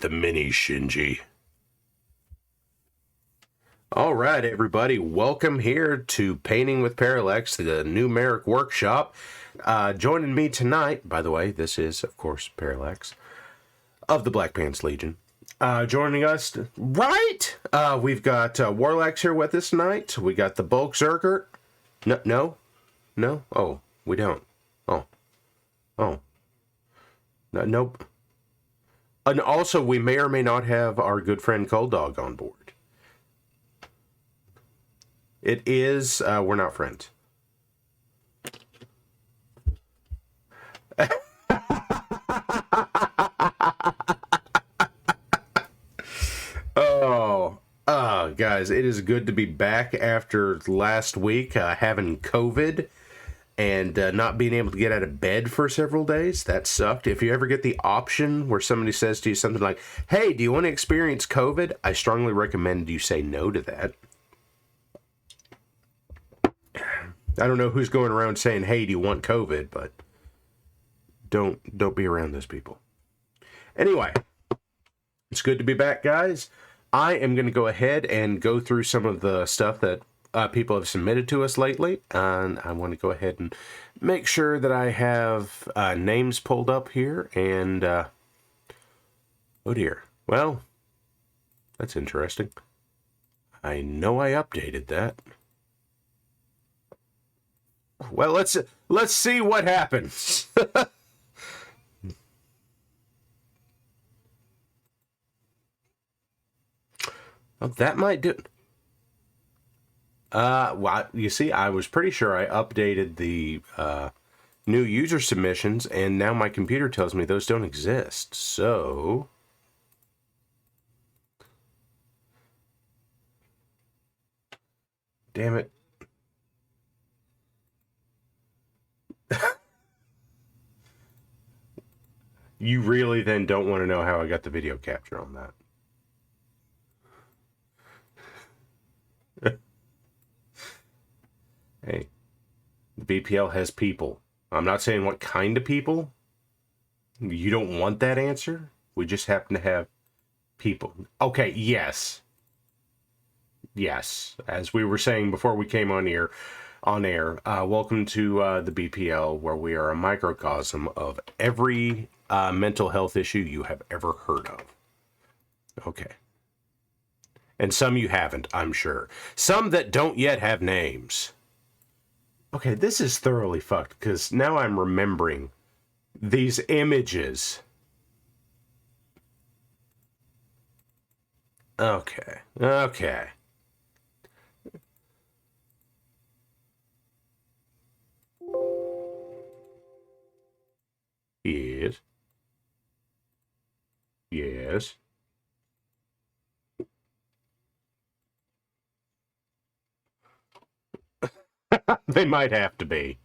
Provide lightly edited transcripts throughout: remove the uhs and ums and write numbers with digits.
the mini Shinji. All right, everybody, welcome here to Painting with Parallax, the new Marik workshop. Joining me tonight, by the way, this is, of course, Parallax of the Black Pants Legion. Joining us, we've got Warlax here with us tonight. We got the Bulk Zergert. No? Oh, we don't. Oh. No, nope. And also, we may or may not have our good friend Cold Dog on board. It is, we're not friends. Guys, it is good to be back after last week having COVID and not being able to get out of bed for several days. That sucked. If you ever get the option where somebody says to you something like, hey, do you want to experience COVID? I strongly recommend you say no to that. I don't know who's going around saying, hey, do you want COVID? But don't be around those people. Anyway, it's good to be back, guys. I am going to go ahead and go through some of the stuff that people have submitted to us lately. And I want to go ahead and make sure that I have names pulled up here. And, oh dear. Well, that's interesting. I know I updated that. Well, let's see what happens. Well, that might do. Well, you see, I was pretty sure I updated the new user submissions, and now my computer tells me those don't exist. So, damn it. You really then don't want to know how I got the video capture on that. Hey, the BPL has people. I'm not saying what kind of people. You don't want that answer. We just happen to have people. Okay, yes. Yes. As we were saying before we came on air, welcome to the BPL, where we are a microcosm of every mental health issue you have ever heard of. Okay. And some you haven't, I'm sure. Some that don't yet have names. Okay, this is thoroughly fucked, because now I'm remembering these images. Okay. Yes. They might have to be.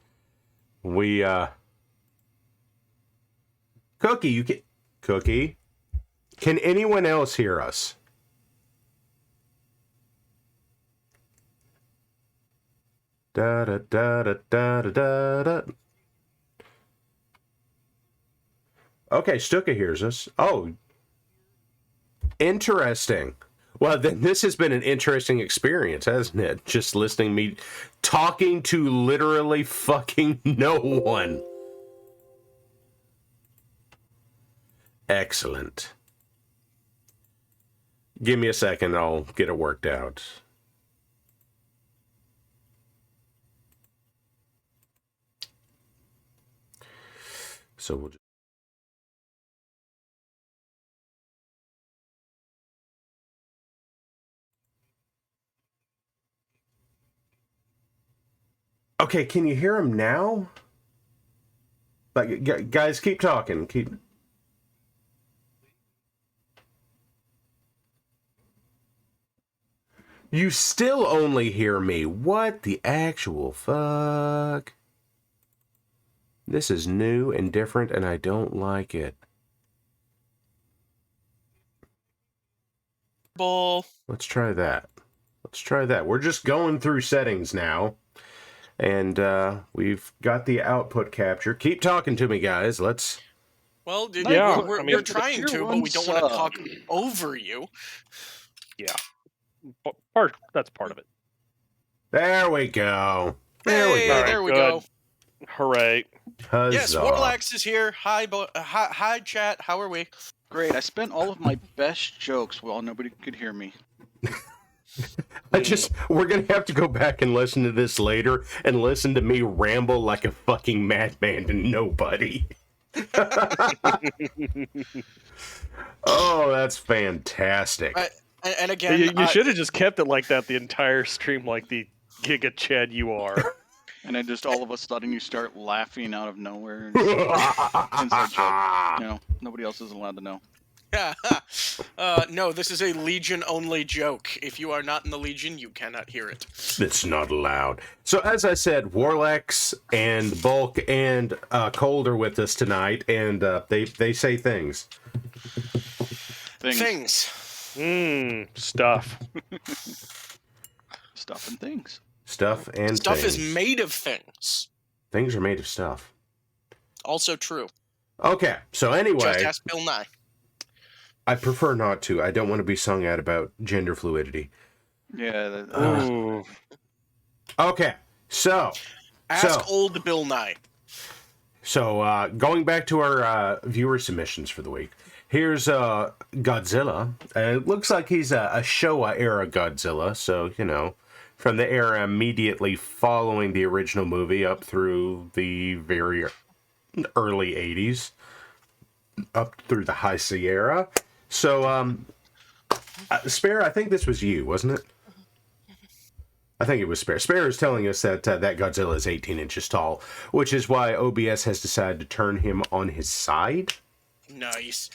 Cookie, can anyone else hear us? Da da da da da da da. Okay, Stuka hears us. Oh, interesting. Well, then this has been an interesting experience, hasn't it? Just listening me talking to literally fucking no one. Excellent. Give me a second, I'll get it worked out. So we'll just... Okay, can you hear him now? Like, guys, keep talking. You still only hear me. What the actual fuck? This is new and different, and I don't like it. Let's try that. We're just going through settings now. And we've got the output capture. Keep talking to me, guys. Let's Well, Yeah, we're trying to, but we don't want to talk over you. Yeah. That's part of it. There we go. There we go. Hooray. Huzzah. Yes, Parallax is here. Hi, chat. How are we? Great. I spent all of my best jokes while nobody could hear me. We're going to have to go back and listen to this later and listen to me ramble like a fucking madman to nobody. Oh, that's fantastic. And again, you should have just kept it like that the entire stream, like the Giga Chad you are. And then just all of a sudden you start laughing out of nowhere. Inside joke. Nobody else is allowed to know. No, this is a Legion-only joke. If you are not in the Legion, you cannot hear it. It's not allowed. So, as I said, Warlex and Bulk and Cold are with us tonight, and they say things. Things. Stuff. Stuff and things. Stuff and stuff things. Is made of things. Things are made of stuff. Also true. Okay, so anyway. Just ask Bill Nye. I prefer not to. I don't want to be sung at about gender fluidity. Yeah. Okay, so. Ask old Bill Nye. So, going back to our viewer submissions for the week. Here's Godzilla. It looks like he's a Showa-era Godzilla, so, from the era immediately following the original movie up through the very early 80s, up through the Heisei era. So, Spare, I think this was you, wasn't it? I think it was Spare. Spare is telling us that that Godzilla is 18 inches tall, which is why OBS has decided to turn him on his side. Nice.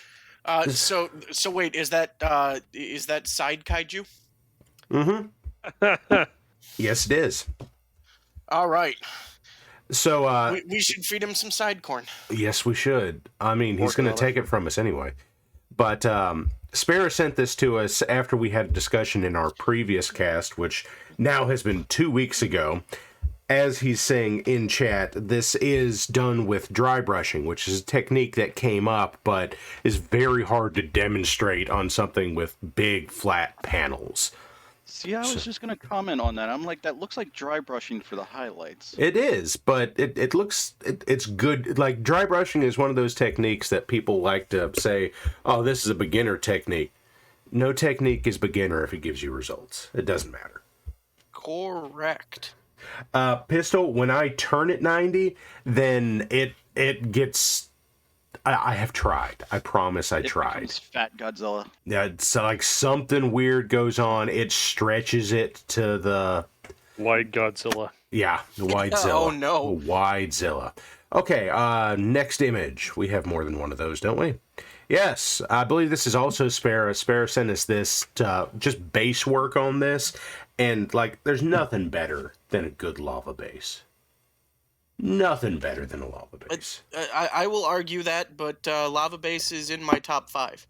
So wait, is that side kaiju? Mm-hmm. Yes, it is. All right. So we should feed him some side corn. Yes, we should. I mean, he's going to take it from us anyway. But Spare sent this to us after we had a discussion in our previous cast, which now has been 2 weeks ago. As he's saying in chat, this is done with dry brushing, which is a technique that came up, but is very hard to demonstrate on something with big, flat panels. See, I was just going to comment on that. I'm like, that looks like dry brushing for the highlights. It is, but it's good. Like, dry brushing is one of those techniques that people like to say, oh, this is a beginner technique. No technique is beginner if it gives you results. It doesn't matter. Correct. Pistol, when I turn it 90, then it gets... I have tried. I promise I tried. It's Fat Godzilla. Yeah, it's like something weird goes on. It stretches it to the... Wide Godzilla. Yeah, the Widezilla. Oh, no. Widezilla. Okay, next image. We have more than one of those, don't we? Yes, I believe this is also Spare. Spare sent us this, just base work on this. And, like, there's nothing better than a good lava base. Nothing better than a lava base. I will argue that, but lava base is in my top 5.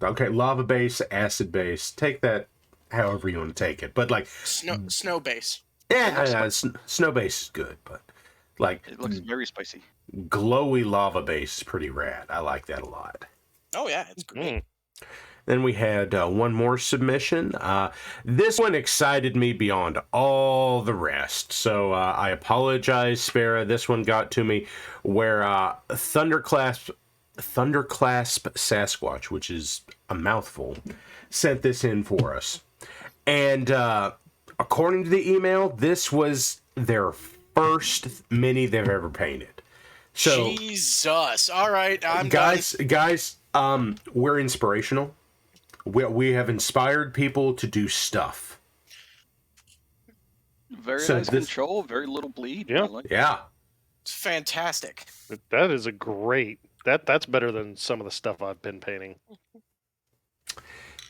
Okay, lava base, acid base. Take that however you want to take it. But, like... Snow base. Yeah, snow base is good, but, like... It looks very spicy. Glowy lava base is pretty rad. I like that a lot. Oh, yeah, it's great. Then we had one more submission. This one excited me beyond all the rest. So I apologize, Spara. This one got to me where Thunderclasp Sasquatch, which is a mouthful, sent this in for us. And according to the email, this was their first mini they've ever painted. So, Jesus. All right, I'm guys, we're inspirational. We have inspired people to do stuff. Very nice control, very little bleed. Yeah. Yeah. It's fantastic. That is a great... That's better than some of the stuff I've been painting.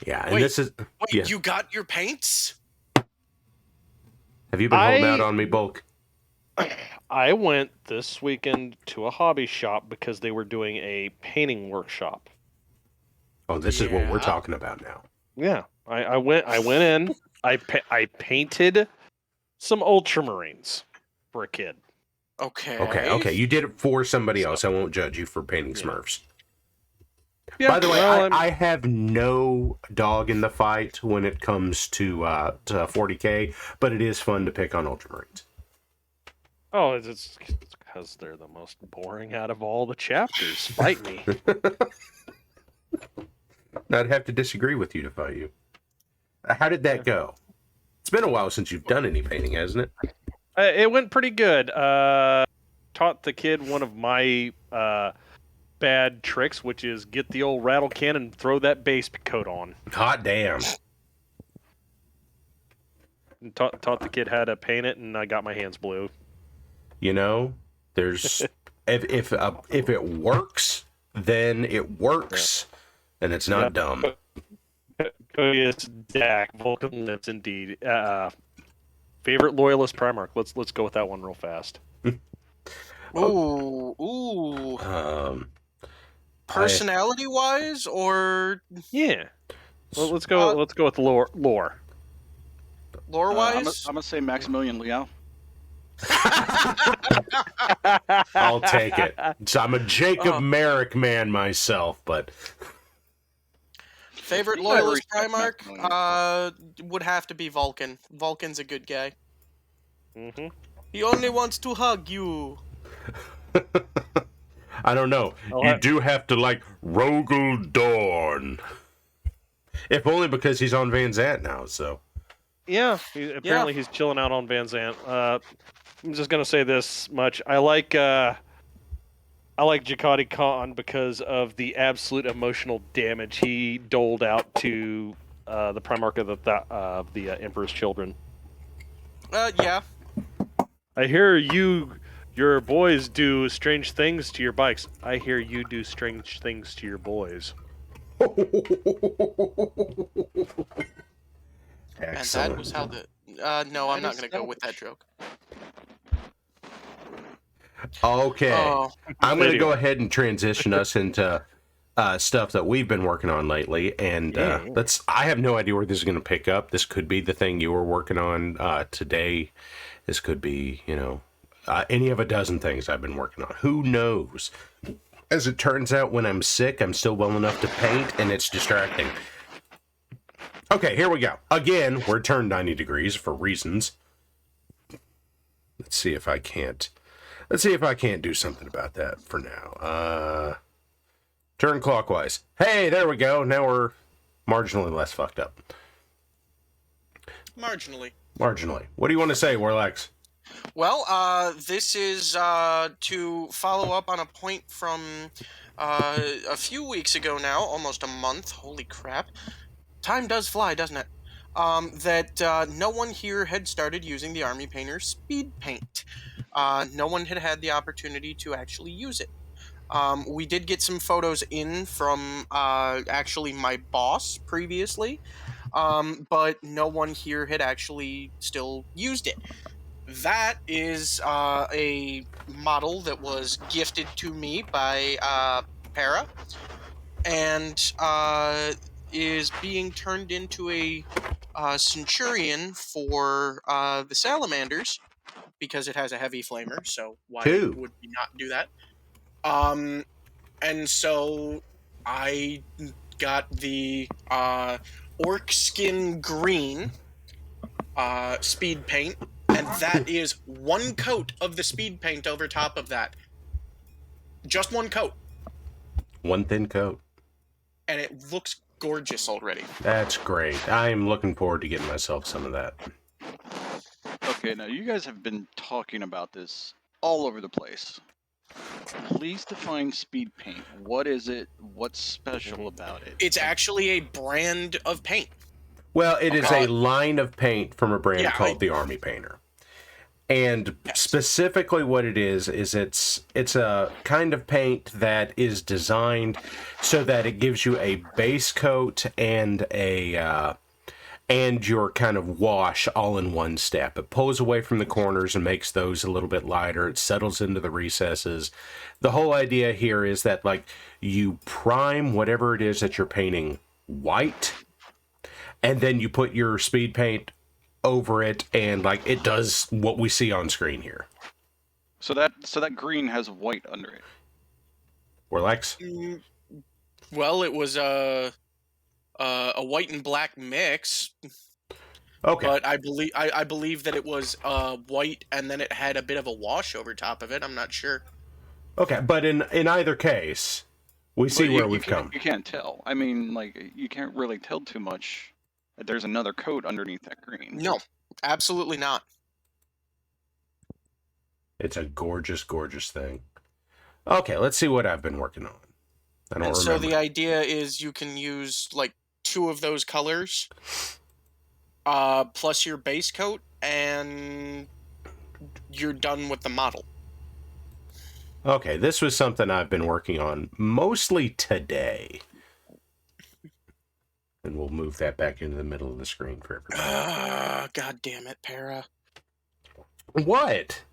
Yeah, and this is... Wait, yeah. You got your paints? Have you been holding out on me, Bulk? I went this weekend to a hobby shop because they were doing a painting workshop. Oh, this is what we're talking about now. Yeah, I went in. I painted some Ultramarines for a kid. Okay. Okay. You did it for somebody else. I won't judge you for painting Smurfs. Yeah, By the way, well, I have no dog in the fight when it comes to 40K, but it is fun to pick on Ultramarines. oh, it's because they're the most boring out of all the chapters. Fight me. I'd have to disagree with you to fight you. How did that go? It's been a while since you've done any painting, hasn't it? It went pretty good. Taught the kid one of my bad tricks, which is get the old rattle can and throw that base coat on. Hot damn. And taught the kid how to paint it, and I got my hands blue. You know, there's if it works, then it works, and it's not dumb. Yes, Dak Vulcan lives indeed. Favorite loyalist Primarch. Let's go with that one real fast. Ooh. Personality wise, or Yeah. Well, let's go with lore. lore I'm wise? gonna say Maximilian Liao. I'll take it. So I'm a Jacob Marik man myself, but Favorite You gotta loyalist respect Primarch would have to be Vulcan. Vulcan's a good guy. Mm-hmm. He only wants to hug you. I don't know. You do have to like Rogel Dorn. If only because he's on Van Zant now, so. Yeah, apparently he's chilling out on Van Zant. I'm just gonna say this much: I like Jakati Khan because of the absolute emotional damage he doled out to the Primarch of the Emperor's Children. Yeah. I hear your boys do strange things to your bikes. I hear you do strange things to your boys. And Excellent. that was how the... no, I'm not going to go with that joke. Okay. Oh, I'm going to go ahead and transition us into stuff that we've been working on lately. And I have no idea where this is going to pick up. This could be the thing you were working on today. This could be, any of a dozen things I've been working on. Who knows? As it turns out, when I'm sick, I'm still well enough to paint, and it's distracting. Okay, here we go. Again, we're turned 90 degrees for reasons. Let's see if I can't do something about that for now. Turn clockwise. Hey, there we go. Now we're marginally less fucked up. marginally. Marginally. What do you want to say, Warlax? Well, this is to follow up on a point from a few weeks ago now, almost a month. Holy crap. Time does fly, doesn't it? That no one here had started using the Army Painter Speed Paint. No one had had the opportunity to actually use it. We did get some photos in from actually my boss previously, but no one here had actually still used it. That is a model that was gifted to me by Para, and is being turned into a Centurion for the Salamanders, because it has a heavy flamer, so why would we not do that? And so I got the Orc Skin Green speed paint, and that is one coat of the speed paint over top of that. Just one coat. One thin coat. And it looks gorgeous already. That's great. I'm looking forward to getting myself some of that. Okay, now you guys have been talking about this all over the place. Please define speed paint. What is it? What's special about it? It's actually a brand of paint. Well, it is a line of paint from a brand called the Army Painter. And specifically what it is it's a kind of paint that is designed so that it gives you a base coat and and your kind of wash all in one step. It pulls away from the corners and makes those a little bit lighter. It settles into the recesses. The whole idea here is that like you prime whatever it is that you're painting white, and then you put your speed paint over it, and like it does what we see on screen here. So that green has white under it. Warlax? Well, it was a white and black mix, Okay. but I believe that it was white and then it had a bit of a wash over top of it. I'm not sure. Okay, but in either case, we see But where you we've can't come. you can't tell. I mean, like you can't really tell too much that there's another coat underneath that green. No, absolutely not. It's a gorgeous, gorgeous thing. Okay, let's see what I've been working on. I don't And so remember. the idea is you can use like 2 of those colors, plus your base coat, and you're done with the model. Okay, this was something I've been working on mostly today. And we'll move that back into the middle of the screen for everybody. God damn it, Para. What?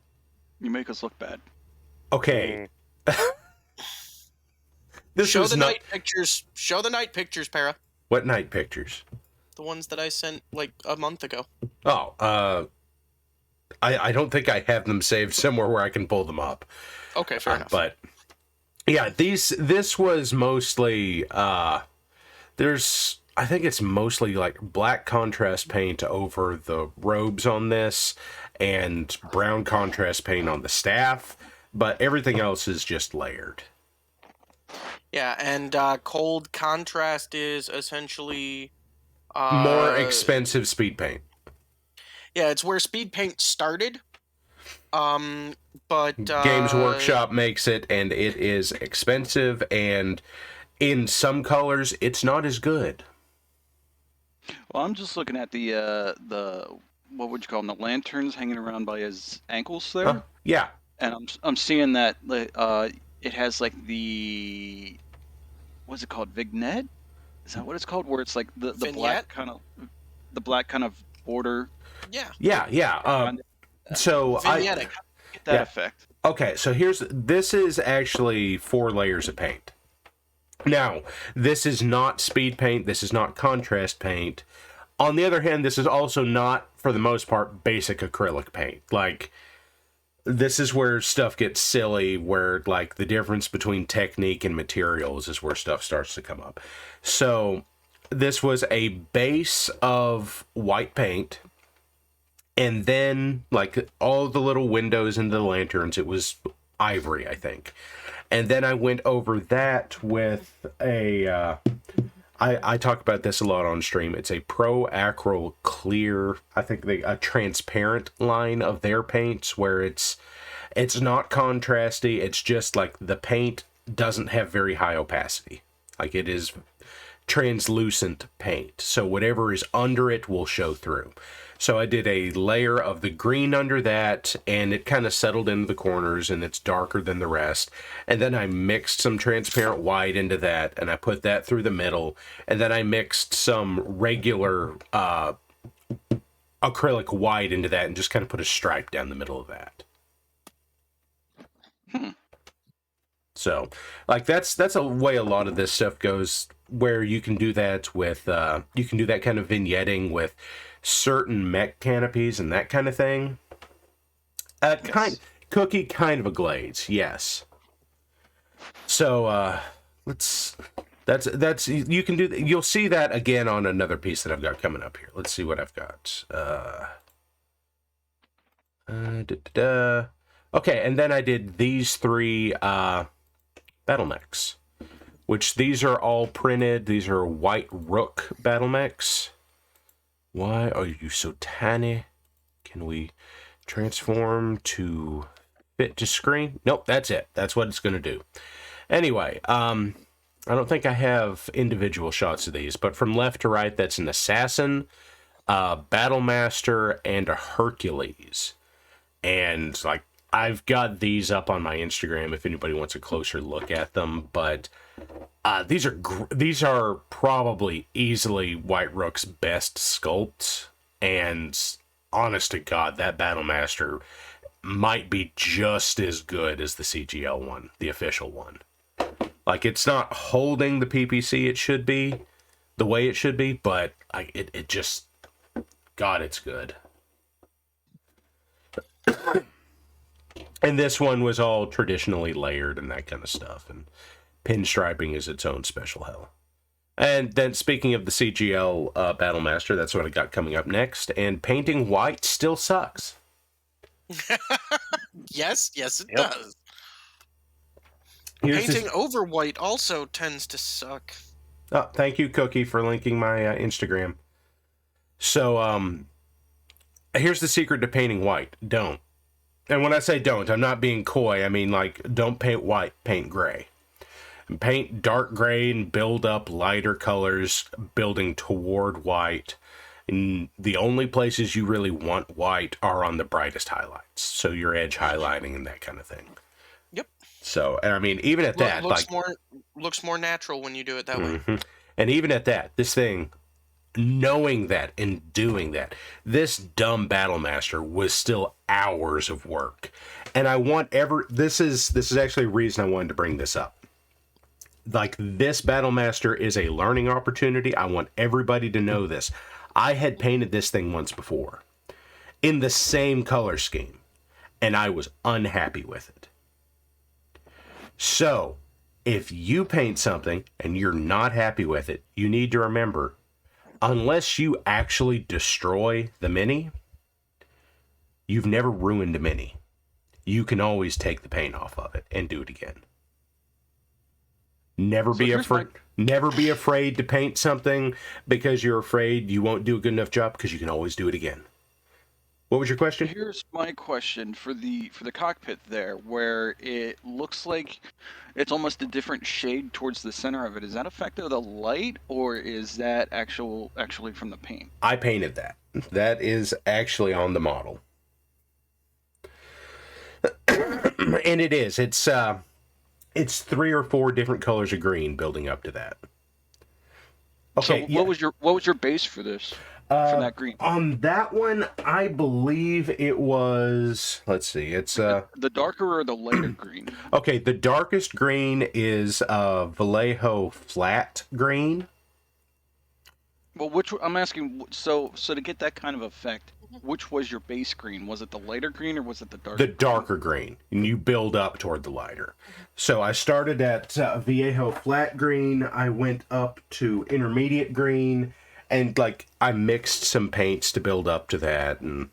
You make us look bad. Okay. This Show was the not... night pictures. Show the night pictures, Para. What night pictures? The ones that I sent like a month ago. Oh, I don't think I have them saved somewhere where I can pull them up. Okay, fair enough. But yeah, this was mostly I think it's mostly like black contrast paint over the robes on this and brown contrast paint on the staff, but everything else is just layered. Yeah, and cold contrast is essentially More expensive speed paint. Yeah, it's where speed paint started. But Games Workshop makes it, and it is expensive, and in some colors, it's not as good. Well, I'm just looking at the what would you call them? The lanterns hanging around by his ankles there, Yeah. and I'm seeing that it has like the what's it called? Vignette? Is that what it's called? Where it's like the black kind of border. Yeah. Yeah. So Vignetting. Get that effect. Okay, so this is actually 4 layers of paint. Now, this is not speed paint, this is not contrast paint. On the other hand, this is also not, for the most part, basic acrylic paint. Like, this is where stuff gets silly, where, like, the difference between technique and materials is where stuff starts to come up. So, this was a base of white paint, and then, like, all the little windows into the lanterns, it was ivory, I think. And then I went over that with a, I talk about this a lot on stream. It's a Pro Acryl Clear, I think a transparent line of their paints where it's not contrasty. It's just like the paint doesn't have very high opacity. Like it is translucent paint. So whatever is under it will show through. So I did a layer of the green under that, and it kind of settled into the corners, and it's darker than the rest. And then I mixed some transparent white into that, and I put that through the middle. And then I mixed some regular acrylic white into that, and just kind of put a stripe down the middle of that. So, like, that's a way a lot of this stuff goes, where you can do that with, you can do that kind of vignetting with certain mech canopies and that kind of thing. Yes. Cookie kind of a glaze, yes. So that's you can do. You'll see that again on another piece that I've got coming up here. Let's see what I've got. Okay, and then I did these 3 battle mechs, which these are all printed. These are white rook battle mechs. Why are you so tiny? Can we transform to fit to screen? Nope, that's it. That's what it's going to do. Anyway, I don't think I have individual shots of these, but from left to right, that's an assassin, a battle master, and a Hercules. And, like, I've got these up on my Instagram if anybody wants a closer look at them, but these are probably easily White Rook's best sculpts, and honest to God, that Battle Master might be just as good as the CGL one, the official one. Like, it's not holding the PPC it should be, the way it should be, but it just, God, it's good. And this one was all traditionally layered and that kind of stuff. And Pinstriping is its own special hell. And then speaking of the CGL Battlemaster, that's what I got coming up next. And painting white still sucks. Yes, it Yep. does. Here's Painting over white also tends to suck. Oh, thank you, Cookie, for linking my Instagram. So, here's the secret to painting white. Don't. And when I say don't, I'm not being coy. I mean, like, don't paint white, paint gray. Paint dark gray and build up lighter colors, building toward white. And the only places you really want white are on the brightest highlights. So your edge highlighting and that kind of thing. Yep. So, and I mean, even at that, looks more natural when you do it that way. And even at that, this thing, knowing that and doing that, this dumb Battlemaster was still hours of work. And I want this is actually a reason I wanted to bring this up. Like, this Battlemaster is a learning opportunity. I want everybody to know this. I had painted this thing once before in the same color scheme, and I was unhappy with it. So, if you paint something and you're not happy with it, you need to remember, unless you actually destroy the mini, you've never ruined a mini. You can always take the paint off of it and do it again. Never be afraid to paint something because you're afraid you won't do a good enough job, because you can always do it again. What was your question? Here's my question for the cockpit there, where it looks like it's almost a different shade towards the center of it. Is that effect of the light, or is that actually from the paint? I painted that. That is actually on the model. And it is. It's 3 or 4 different colors of green building up to that. Okay. So what was your base for this? From that green? On that one, I believe it was. Let's see. It's the darker or the lighter green? Okay, the darkest green is Vallejo flat green. Well, I'm asking. So to get that kind of effect, which was your base green? Was it the lighter green or was it the darker? The darker green, and you build up toward the lighter. So I started at Vallejo flat green. I went up to intermediate green, and like I mixed some paints to build up to that. And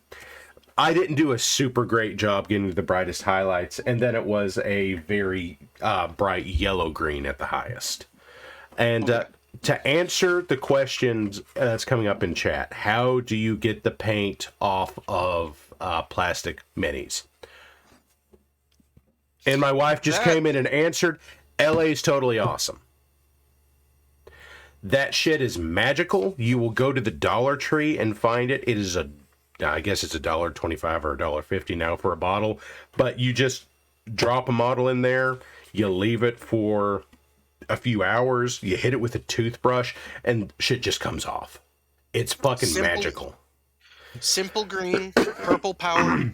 I didn't do a super great job getting the brightest highlights, and then it was a very bright yellow green at the highest. And to answer the questions that's coming up in chat, how do you get the paint off of plastic minis? And my wife just came in and answered, LA's totally awesome. That shit is magical. You will go to the Dollar Tree and find it. It is I guess it's $1.25 or $1.50 now for a bottle. But you just drop a model in there, you leave it for a few hours, you hit it with a toothbrush, and shit just comes off. It's fucking magical. Simple green, purple power.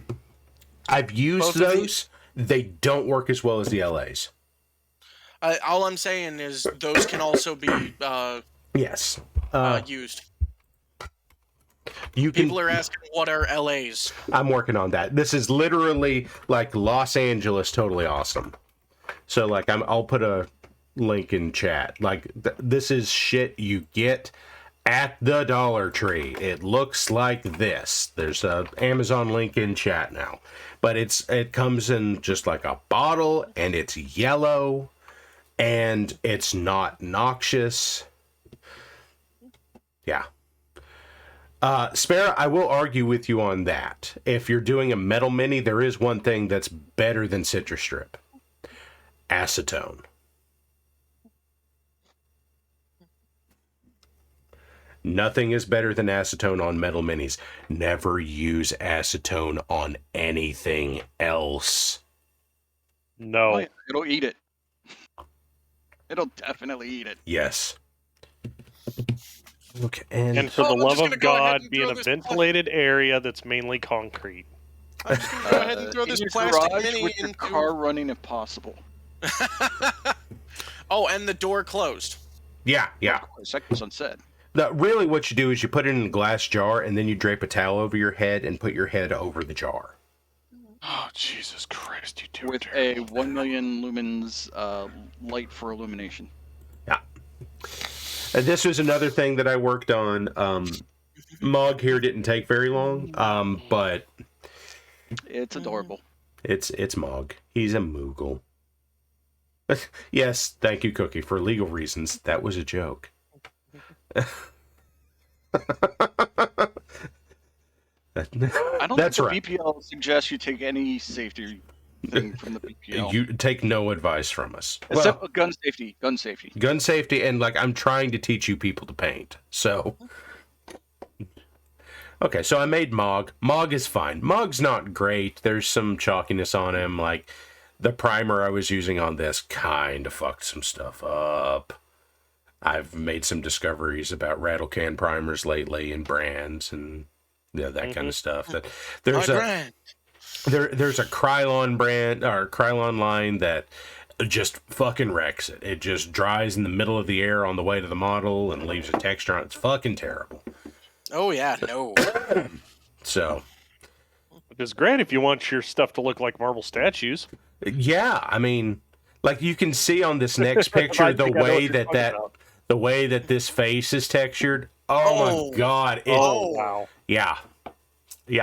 I've used those. They don't work as well as the LAs. All I'm saying is those can also be yes used. People are asking, what are LAs? I'm working on that. This is literally like Los Angeles, totally awesome. So like I'll put a link in chat. Like this is shit you get at the Dollar Tree. It looks like this. There's a Amazon link in chat now, but it comes in just like a bottle, and it's yellow, and it's not noxious. Yeah. Spare, I will argue with you on that. If you're doing a metal mini, there is one thing that's better than Citrus Strip. Acetone. Nothing is better than acetone on metal minis. Never use acetone on anything else. No. Oh, yeah, it'll eat it. It'll definitely eat it. Yes. Okay, and for the love of God, be in a ventilated area that's mainly concrete. I'm just gonna go ahead and throw this in your plastic garage mini with your car running if possible. Oh, and the door closed. Yeah. Second sunset. Really, what you do is you put it in a glass jar, and then you drape a towel over your head and put your head over the jar. Oh, Jesus Christ, you two are with terrible. a 1 million lumens light for illumination. Yeah. And this was another thing that I worked on. Mog here didn't take very long, but It's adorable. it's Mog. He's a Moogle. Yes, thank you, Cookie. For legal reasons, that was a joke. I don't That's think right. the BPL suggests you take any safety thing from the BPL. You take no advice from us. Except Well, gun safety. Gun safety. gun safety, and like I'm trying to teach you people to paint. So, okay, so I made Mog. Mog is fine. Mog's not great. There's some chalkiness on him. Like the primer I was using on this kind of fucked some stuff up. I've made some discoveries about rattle can primers lately and brands and that kind of stuff. That there's there's a Krylon brand or Krylon line that just fucking wrecks it. It just dries in the middle of the air on the way to the model and leaves a texture on it. It's fucking terrible. Oh yeah, no. So, It's great if you want your stuff to look like marble statues. yeah, I mean, like you can see on this next picture the way that this face is textured. Oh my god! Wow! Yeah,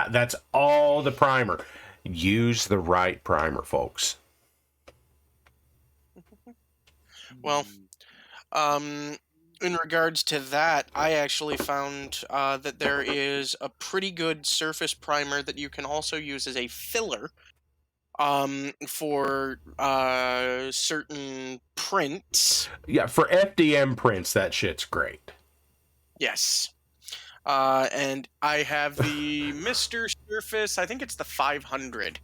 that's all the primer. Use the right primer, folks. Well, in regards to that, I actually found that there is a pretty good surface primer that you can also use as a filler for certain prints. Yeah, for FDM prints, that shit's great. Yes. And I have the Mr. Surface, I think it's the 500,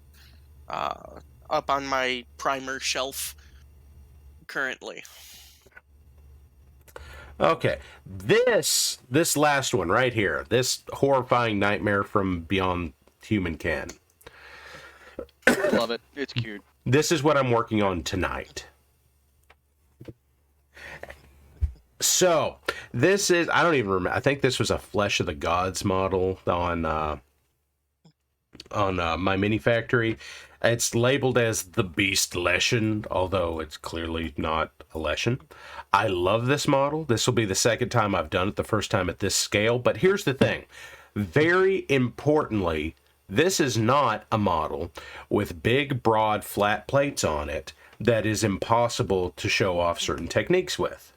up on my primer shelf currently. Okay, this last one right here, this horrifying nightmare from Beyond Human Can. Love it. It's cute. This is what I'm working on tonight. So, this is, I don't even remember, I think this was a Flesh of the Gods model on my mini factory. It's labeled as the Beast Leshen, although it's clearly not a Leshen. I love this model. This will be the second time I've done it, the first time at this scale. But here's the thing. Very importantly, this is not a model with big, broad, flat plates on it that is impossible to show off certain techniques with.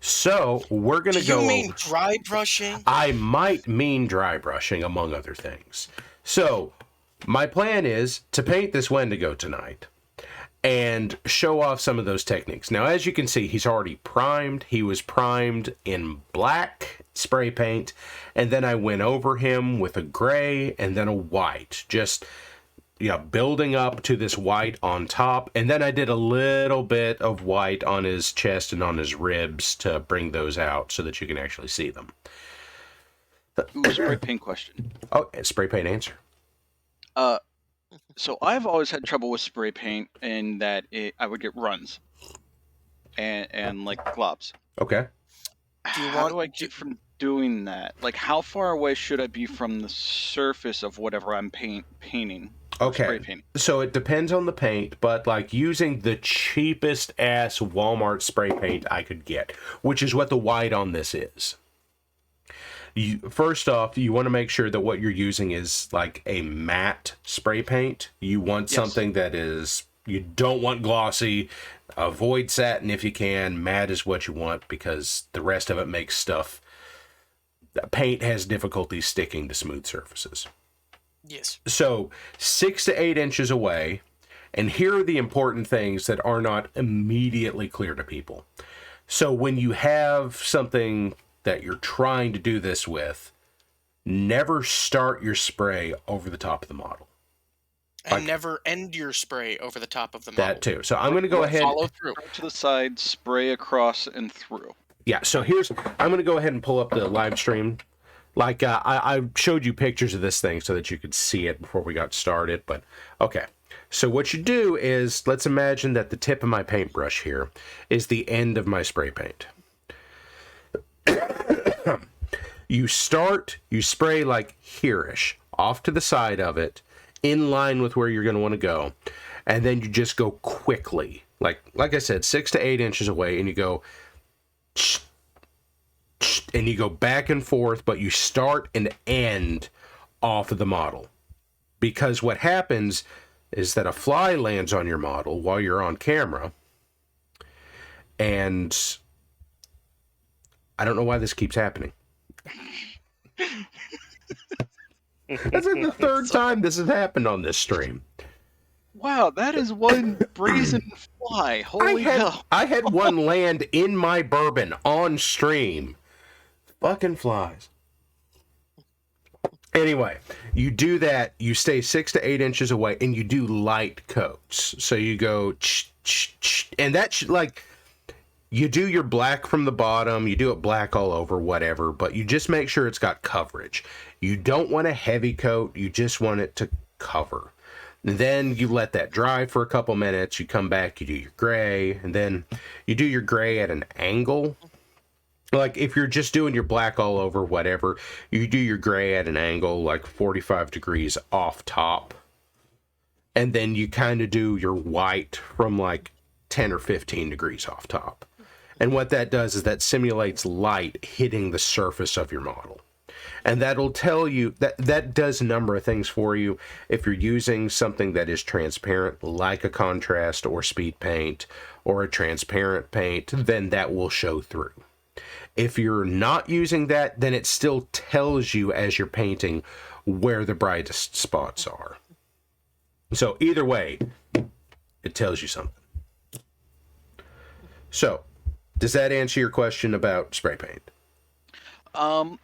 So, we're going to go... Do you mean dry brushing? I might mean dry brushing, among other things. So, my plan is to paint this Wendigo tonight and show off some of those techniques. Now, as you can see, he's already primed. He was primed in black spray paint, and then I went over him with a gray and then a white. Just... yeah, building up to this white on top, and then I did a little bit of white on his chest and on his ribs to bring those out so that you can actually see them. Ooh, spray paint question. Oh, spray paint answer. So I've always had trouble with spray paint in that I would get runs and like globs. Okay. How do I get from doing that? Like, how far away should I be from the surface of whatever I'm painting? Okay, so it depends on the paint, but like using the cheapest ass Walmart spray paint I could get, which is what the white on this is. First off, you want to make sure that what you're using is like a matte spray paint. You want something that is, you don't want glossy, avoid satin if you can. Matte is what you want because the rest of it makes stuff, paint has difficulty sticking to smooth surfaces. Yes. So 6 to 8 inches away, and here are the important things that are not immediately clear to people. So when you have something that you're trying to do this with, never start your spray over the top of the model. And never end your spray over the top of the model. That too. So I'm going to go ahead. Follow through. To the side, spray across and through. Yeah, so I'm going to go ahead and pull up the live stream. Like, I showed you pictures of this thing so that you could see it before we got started, but okay. So what you do is, let's imagine that the tip of my paintbrush here is the end of my spray paint. You spray like here-ish, off to the side of it, in line with where you're going to want to go. And then you just go quickly. Like I said, 6 to 8 inches away, and you go, and you go back and forth, but you start and end off of the model. Because what happens is that a fly lands on your model while you're on camera, and I don't know why this keeps happening. That's like the third time this has happened on this stream. Wow, that is one brazen fly. Holy hell. I had one land in my bourbon on stream. Fucking flies. Anyway, you do that, you stay 6 to 8 inches away, and you do light coats. So you go, and that's like, you do your black from the bottom, you do it black all over, whatever, but you just make sure it's got coverage. You don't want a heavy coat, you just want it to cover. And then you let that dry for a couple minutes, you come back, you do your gray, and then you do your gray at an angle. Like, if you're just doing your black all over, whatever, you do your gray at an angle, like 45 degrees off top. And then you kind of do your white from like 10 or 15 degrees off top. And what that does is that simulates light hitting the surface of your model. And that'll tell you, that does a number of things for you. If you're using something that is transparent, like a contrast or speed paint, or a transparent paint, then that will show through. If you're not using that, then it still tells you as you're painting where the brightest spots are. So either way, it tells you something. So, does that answer your question about spray paint? I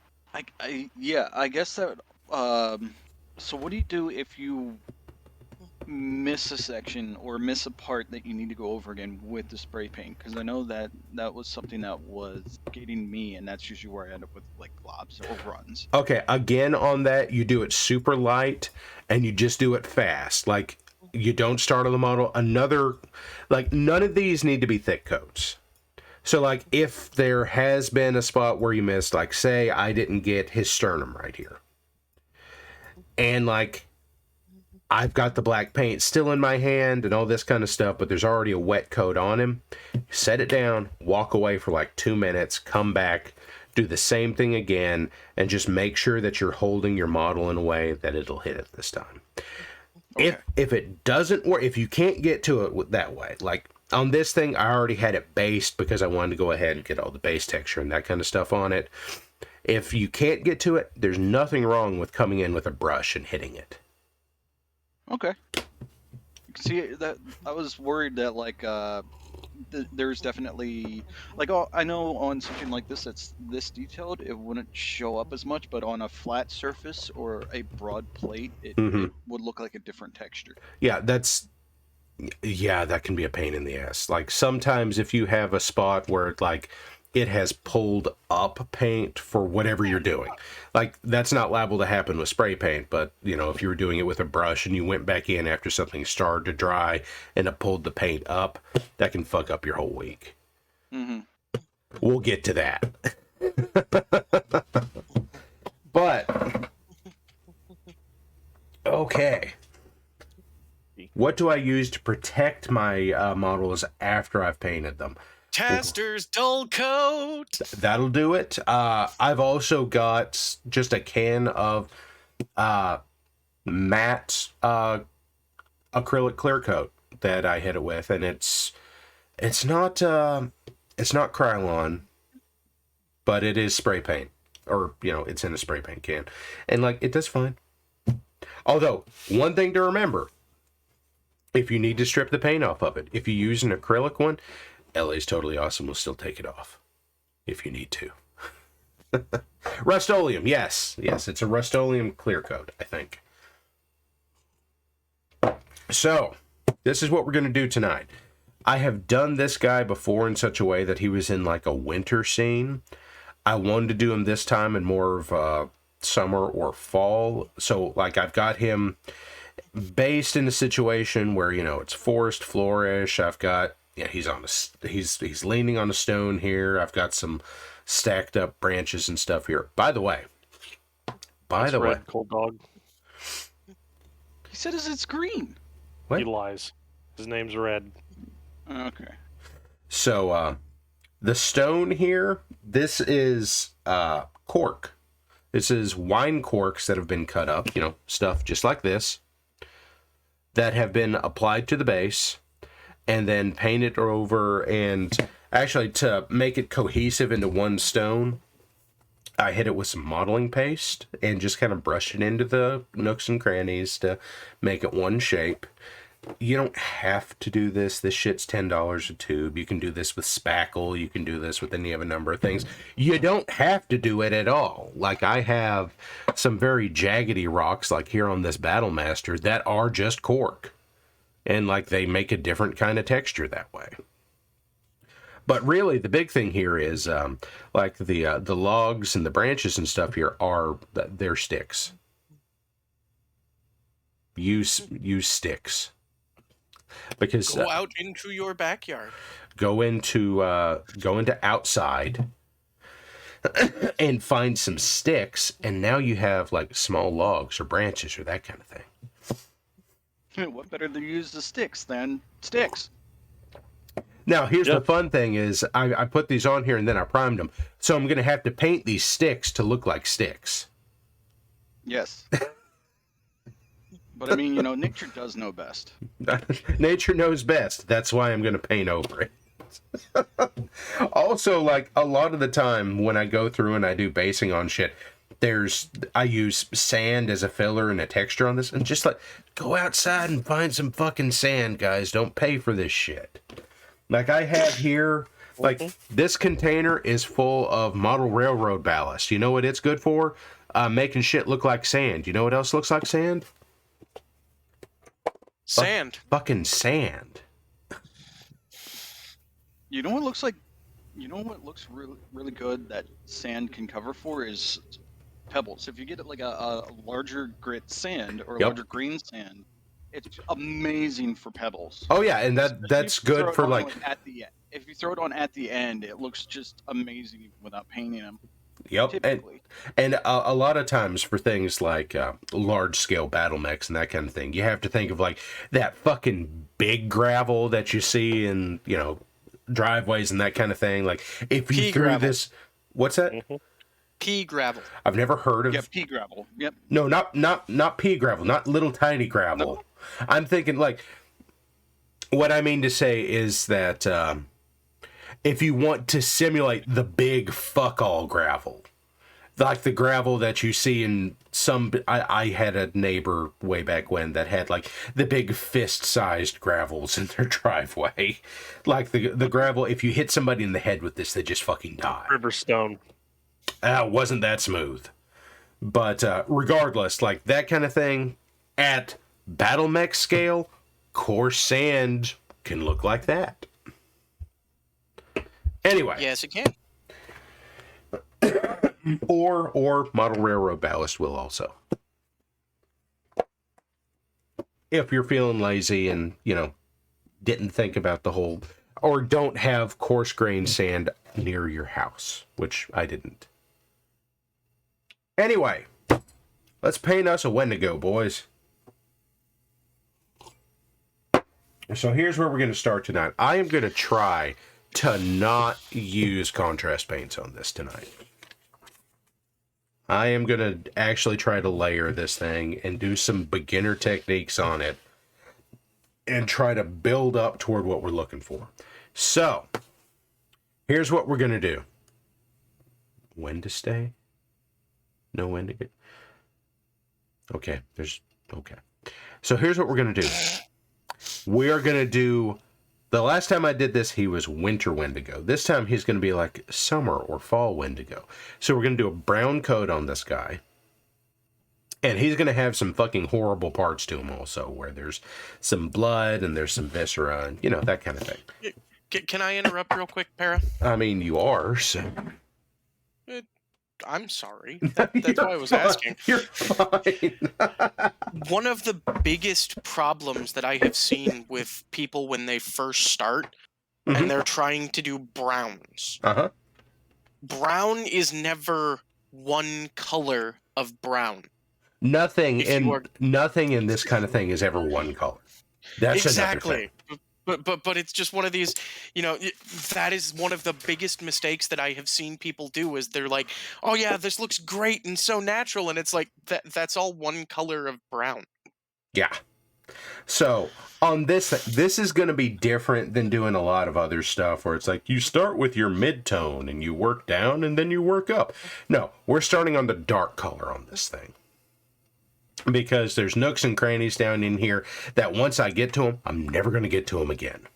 guess that. So what do you do if you miss a section or miss a part that you need to go over again with the spray paint? Because I know that was something that was getting me, and that's usually where I end up with like globs or runs. Okay, again on that, you do it super light, and you just do it fast. Like, you don't start on the model. None of these need to be thick coats. So, like, if there has been a spot where you missed, like, say I didn't get his sternum right here, and, like, I've got the black paint still in my hand and all this kind of stuff, but there's already a wet coat on him, set it down, walk away for, like, 2 minutes, come back, do the same thing again, and just make sure that you're holding your model in a way that it'll hit it this time. Okay. If it doesn't work, if you can't get to it that way, like, on this thing, I already had it based because I wanted to go ahead and get all the base texture and that kind of stuff on it. If you can't get to it, there's nothing wrong with coming in with a brush and hitting it. Okay. See, that I was worried that like there's definitely like, oh, I know on something like this that's this detailed, it wouldn't show up as much, but on a flat surface or a broad plate, it would look like a different texture. Yeah, that can be a pain in the ass. Like, sometimes if you have a spot where like it has pulled up paint for whatever you're doing, like, that's not liable to happen with spray paint, but you know, if you were doing it with a brush and you went back in after something started to dry and it pulled the paint up, that can fuck up your whole week. We'll get to that. But okay, what do I use to protect my models after I've painted them? Caster's dull coat. That'll do it. I've also got just a can of matte acrylic clear coat that I hit it with, and it's not Krylon, but it is spray paint, or you know, it's in a spray paint can, and like, it does fine. Although, one thing to remember, if you need to strip the paint off of it, if you use an acrylic one, LA's Totally Awesome will still take it off if you need to. Rust-Oleum, yes, it's a Rust-Oleum clear coat, I think. So, this is what we're going to do tonight. I have done this guy before in such a way that he was in like a winter scene. I wanted to do him this time in more of summer or fall. So, like, I've got him based in a situation where, you know, it's forest flourish. I've got, yeah, he's leaning on a stone here. I've got some stacked up branches and stuff here. By the way, Cold dog. He said it's green. What? He lies. His name's Red. Okay. So, the stone here, this is cork. This is wine corks that have been cut up, stuff just like this, that have been applied to the base and then painted over. And actually, to make it cohesive into one stone, I hit it with some modeling paste and just kind of brushed it into the nooks and crannies to make it one shape. You don't have to do this. This shit's $10 a tube. You can do this with spackle. You can do this with any of a number of things. You don't have to do it at all. Like, I have some very jaggedy rocks, like here on this Battlemaster, that are just cork. And, like, they make a different kind of texture that way. But really, the big thing here is, like, the logs and the branches and stuff here they're sticks. Use sticks. Because Go out into your backyard. Go into outside and find some sticks, and now you have like small logs or branches or that kind of thing. What better to use the sticks than sticks? Now, here's the fun thing is I put these on here and then I primed them. So I'm going to have to paint these sticks to look like sticks. Yes. But I mean, nature does know best. Nature knows best. That's why I'm going to paint over it. Also, like, a lot of the time when I go through and I do basing on shit, I use sand as a filler and a texture on this, and just like, go outside and find some fucking sand, guys. Don't pay for this shit. Like, I have here, like, this container is full of model railroad ballast. You know what it's good for? Making shit look like sand. You know what else looks like sand? Sand. Fucking sand. You know what looks really, really good that sand can cover for is pebbles. If you get like a larger grit sand or larger green sand, it's amazing for pebbles. Oh yeah, and that's good for like at the end. If you throw it on at the end, it looks just amazing without painting them. Yep, Typically. and a lot of times for things like large-scale battle mechs and that kind of thing, you have to think of like that fucking big gravel that you see in, driveways and that kind of thing. Like, if you threw this... What's that? Pea gravel. I've never heard of... Yeah, pea gravel. Yep. No, not pea gravel, not little tiny gravel. No. I'm thinking, like... What I mean to say is that... if you want to simulate the big fuck-all gravel, like the gravel that you see in some... I had a neighbor way back when that had, like, the big fist-sized gravels in their driveway. Like, the gravel, if you hit somebody in the head with this, they just fucking die. Riverstone. Wasn't that smooth. But regardless, like, that kind of thing, at battle mech scale, coarse sand can look like that. Anyway. Yes, it can. Or model railroad ballast will also. If you're feeling lazy and, didn't think about the whole... Or don't have coarse grained sand near your house, which I didn't. Anyway, let's paint us a Wendigo, boys. So here's where we're going to start tonight. I am going to try to not use contrast paints on this tonight. I am going to actually try to layer this thing and do some beginner techniques on it and try to build up toward what we're looking for. So, here's what we're going to do. When to stay? No when to get... Okay, okay. So here's what we're going to do. We are going to do... The last time I did this, he was winter Wendigo. This time, he's going to be like summer or fall Wendigo. So we're going to do a brown coat on this guy. And he's going to have some fucking horrible parts to him also, where there's some blood and there's some viscera and, that kind of thing. Can I interrupt real quick, Para? I mean, you are, so... I'm sorry. That's why I was asking. You're fine. One of the biggest problems that I have seen with people when they first start and they're trying to do browns. Brown is never one color of brown. Nothing If you in this kind of thing is ever one color. That's another thing. But it's just one of these, that is one of the biggest mistakes that I have seen people do is they're like, oh yeah, this looks great and so natural, and it's like that's all one color of brown. Yeah. So on this is going to be different than doing a lot of other stuff where it's like you start with your mid-tone and you work down and then you work up. No, we're starting on the dark color on this thing. Because there's nooks and crannies down in here that once I get to them, I'm never going to get to them again.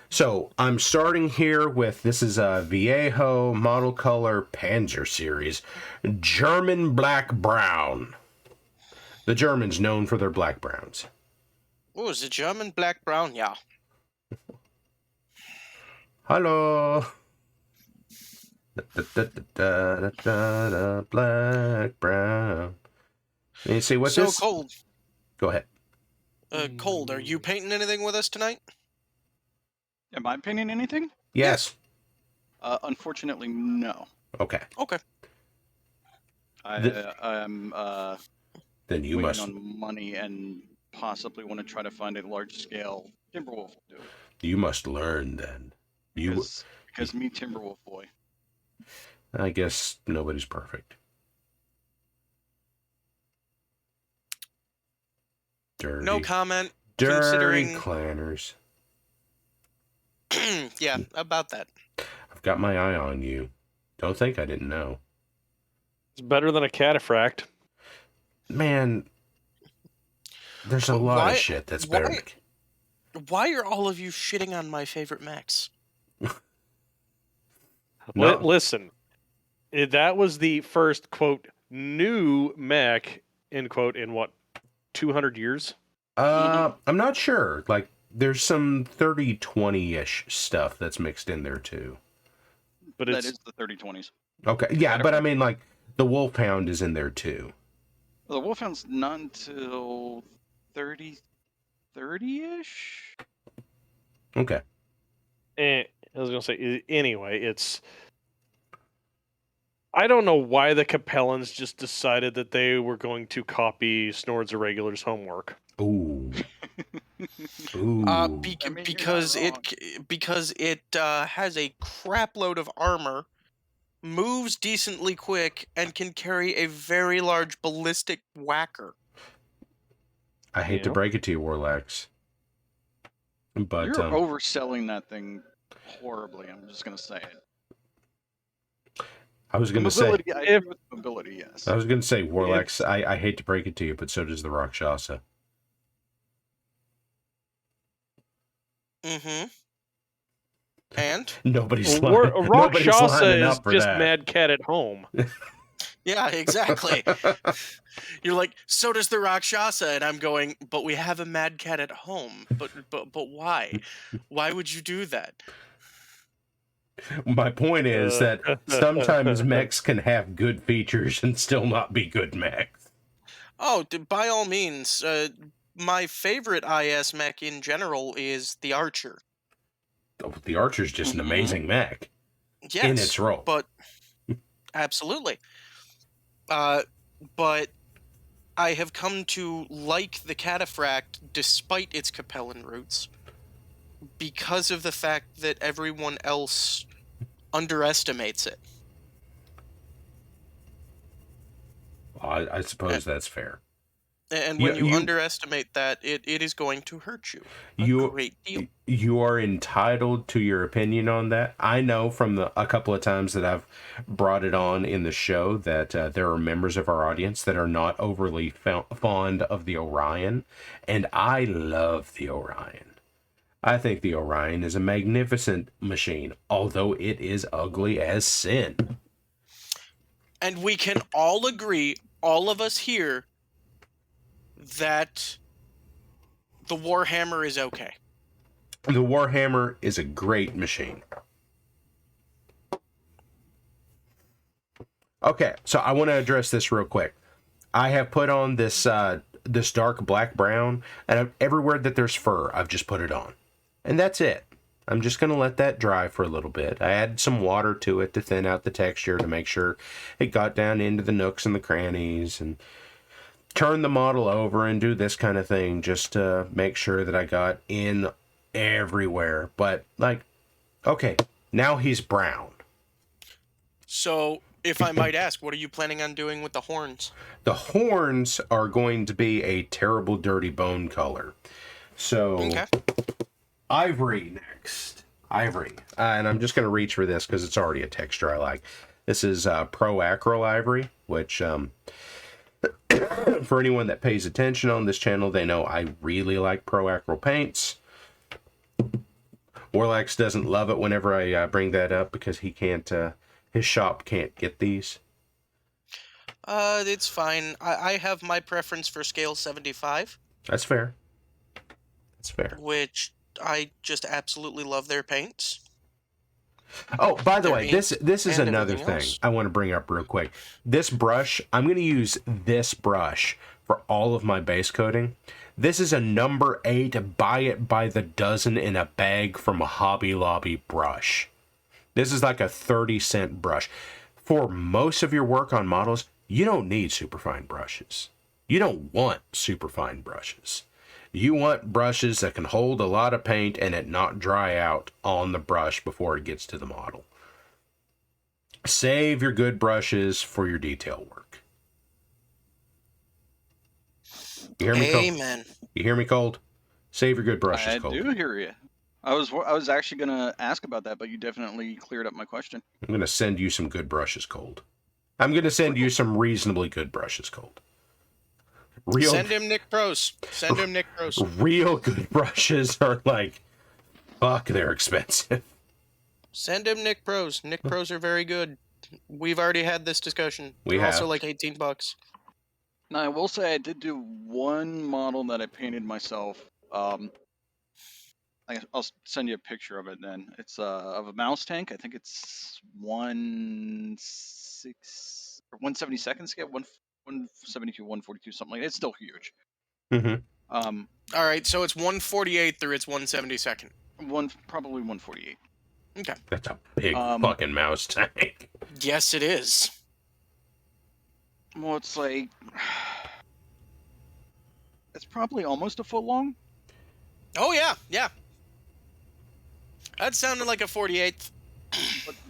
So I'm starting here with, this is a Viejo Model Color Panzer Series, German Black Brown. The Germans known for their black browns. Oh, is it German black brown? Yeah. Hello. Black brown. And you see what so this? So cold. Go ahead. Cold. Are you painting anything with us tonight? Am I painting anything? Yes. Unfortunately, no. Okay. I'm then you waiting must on money and possibly want to try to find a large-scale Timberwolf to do. You must learn then. Because me, Timberwolf boy. I guess nobody's perfect. Dirty. No comment. Dirty clanners. Yeah, about that. I've got my eye on you. Don't think I didn't know. It's better than a cataphract. Man, there's a lot of shit that's better. Why are all of you shitting on my favorite mechs? No. Listen, that was the first, quote, new mech, end quote, in what, 200 years? I'm not sure. Like, there's some 30-20-ish stuff that's mixed in there, too. But that is the 30-20s. Okay, yeah, but I mean, like, the Wolfhound is in there, too. Well, the Wolfhound's not until 30-ish? Okay. I was going to say, anyway, it's... I don't know why the Capellans just decided that they were going to copy Snords Irregular's homework. Ooh. Ooh. Because it has a crap load of armor, moves decently quick, and can carry a very large ballistic whacker. I hate to break it to you, Warlax. But you're overselling that thing horribly. I'm just going to say it. I was going to say... mobility, yes. I was going to say, Warlax, I hate to break it to you, but so does the Rakshasa. Mm-hmm. And? Nobody's Rakshasa is just that. Mad Cat at home. Yeah, exactly. You're like, so does the Rakshasa, and I'm going, but we have a Mad Cat at home. But why? Why would you do that? My point is that sometimes mechs can have good features and still not be good mechs. Oh, by all means. My favorite IS mech in general is the Archer. Oh, the Archer's just an amazing mech. Yes, in its role. But absolutely. But I have come to like the Cataphract despite its Capellan roots because of the fact that everyone else underestimates it. I suppose that's fair. And when you underestimate that, it is going to hurt you a great deal. You are entitled to your opinion on that. I know from a couple of times that I've brought it on in the show that there are members of our audience that are not overly fond of the Orion, and I love the Orion. I think the Orion is a magnificent machine, although it is ugly as sin. And we can all agree, all of us here, that the Warhammer is okay. The Warhammer is a great machine. Okay, so I want to address this real quick. I have put on this this dark black brown, and everywhere that there's fur, I've just put it on. And that's it. I'm just going to let that dry for a little bit. I added some water to it to thin out the texture to make sure it got down into the nooks and the crannies, and turn the model over and do this kind of thing just to make sure that I got in everywhere. But, like, okay, now he's brown. So, if I might ask, what are you planning on doing with the horns? The horns are going to be a terrible, dirty bone color. So, Okay. ivory next. Ivory. And I'm just going to reach for this because it's already a texture I like. This is Pro Acryl Ivory, which, for anyone that pays attention on this channel, they know I really like Pro Acryl paints. Warlax doesn't love it whenever I bring that up because he can't, his shop can't get these. It's fine. I have my preference for scale 75. That's fair. That's fair. Which I just absolutely love their paints. Oh, by the Their way, ink this is and another everything thing else. I want to bring up real quick. This brush, I'm going to use this brush for all of my base coating. This is a number 8, buy it by the dozen in a bag from a Hobby Lobby brush. This is like a 30-cent brush. For most of your work on models, you don't need superfine brushes. You don't want superfine brushes. You want brushes that can hold a lot of paint and it not dry out on the brush before it gets to the model. Save your good brushes for your detail work. You hear me, Cold? Amen. You hear me, Cold? Save your good brushes, I Cold. do hear you. I was actually gonna ask about that, but you definitely cleared up my question. I'm going to send you some good brushes, Cold. I'm going to send you some reasonably good brushes, Cold. Send him Nick Pros. Send him Nick Pros. Real good brushes are like, fuck, they're expensive. Send him Nick Pros. Nick Pros are very good. We've already had this discussion. They're also like $18. Now I will say I did do one model that I painted myself. I'll send you a picture of it then. It's of a mouse tank. I think it's 1/72 scale, 172, 142, something like that. It's still huge. Mm-hmm. All right, so it's 148 through its 172nd. Probably 148. Okay. That's a big fucking mouse tank. Yes, it is. Well, it's like it's probably almost a foot long. Oh yeah, yeah. That sounded like a 48th.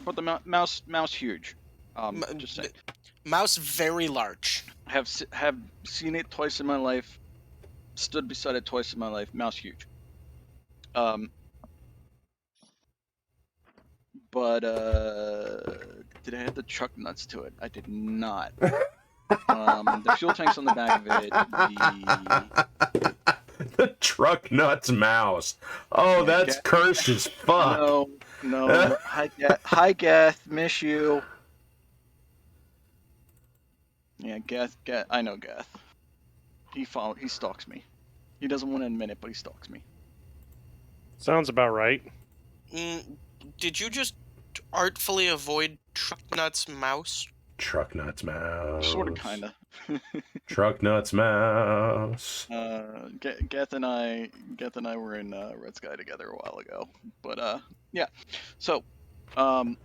But the mouse huge. Just saying. Mouse very large. Have seen it twice in my life. Stood beside it twice in my life. Mouse huge. But did I have the truck nuts to it? I did not. The fuel tank's on the back of it. The truck nuts mouse. Oh, that's cursed as fuck. No. Hi, Geth. Miss you. Yeah, Geth. I know Geth. He stalks me. He doesn't want to admit it, but he stalks me. Sounds about right. Did you just artfully avoid truck nuts mouse? Truck nuts mouse. Sort of, kinda. Truck nuts mouse. Geth and I were in Red Sky together a while ago. But yeah. So, I'll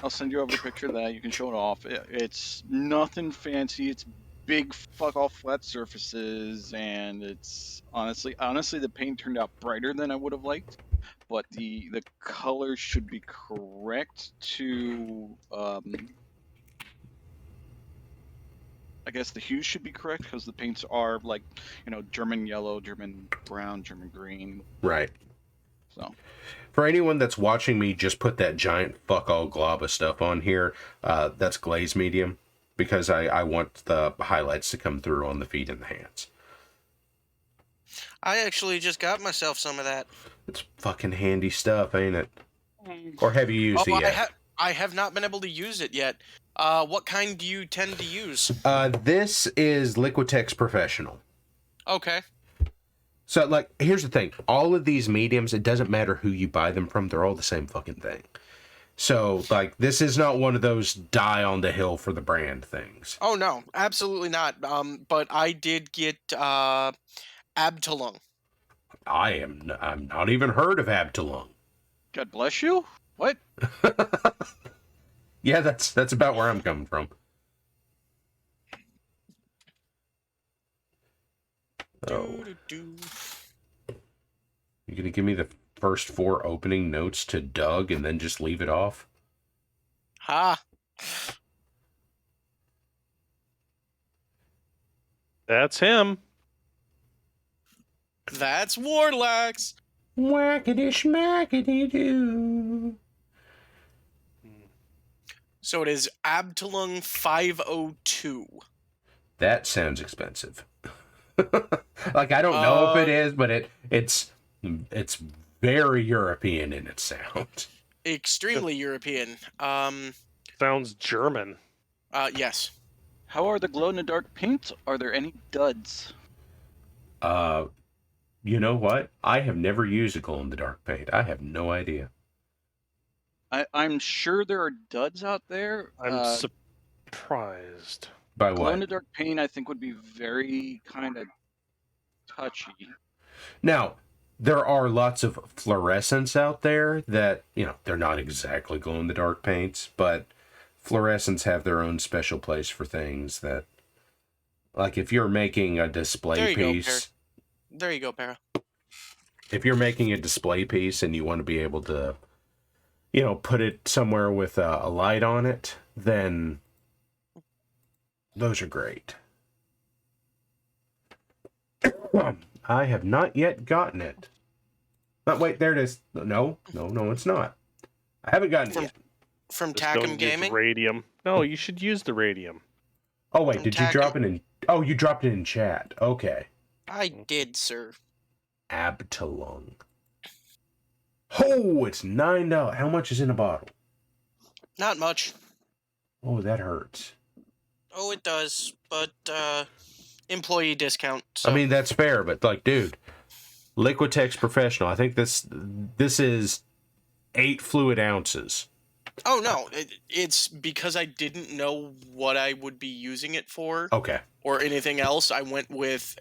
send you over a picture of that. You can show it off. It's nothing fancy. It's big fuck all flat surfaces, and it's honestly the paint turned out brighter than I would have liked. But the color should be correct to I guess the hues should be correct because the paints are like, German yellow, German brown, German green. Right. So, for anyone that's watching me just put that giant fuck all glob of stuff on here, that's glaze medium because I want the highlights to come through on the feet and the hands. I actually just got myself some of that. It's fucking handy stuff, ain't it? Or have you used it yet? I have not been able to use it yet. What kind do you tend to use? This is Liquitex Professional. Okay. So, like, here's the thing. All of these mediums, it doesn't matter who you buy them from. They're all the same fucking thing. So, like, this is not one of those die on the hill for the brand things. Oh, no. Absolutely not. But I did get Abtalung. I'm not even heard of Abtalung. God bless you. What? Yeah, that's about where I'm coming from. Oh. Do-do-do. You gonna give me the first 4 opening notes to Doug and then just leave it off? Ha! That's him. That's Warlax! Whackity schmackity doo. So it is Abtalung 502. That sounds expensive. Like, I don't know if it is, but it's very European in its sound. Extremely European. Sounds German. Yes. How are the glow-in-the-dark paints? Are there any duds? You know what? I have never used a glow-in-the-dark paint. I have no idea. I'm sure there are duds out there. I'm surprised. By what? Glow-in-the-dark paint, I think, would be very kind of touchy. Now, there are lots of fluorescents out there that, they're not exactly glow-in-the-dark paints, but fluorescents have their own special place for things that, like, if you're making a display piece... There you go, Para. If you're making a display piece and you want to be able to, put it somewhere with a light on it, then those are great. I have not yet gotten it. Oh, wait, there it is. No, it's not. I haven't gotten it yet. From Just don't Tacom use Gaming? radium. No, you should use the radium. Oh, wait, From did you drop it in... Oh, you dropped it in chat. Okay. I did, sir. Abtalung. Oh, it's $9. How much is in a bottle? Not much. Oh, that hurts. Oh, it does, but employee discount. So. I mean, that's fair, but like, dude, Liquitex Professional. I think this is 8 fluid ounces. Oh no, it's because I didn't know what I would be using it for. Okay. Or anything else. I went with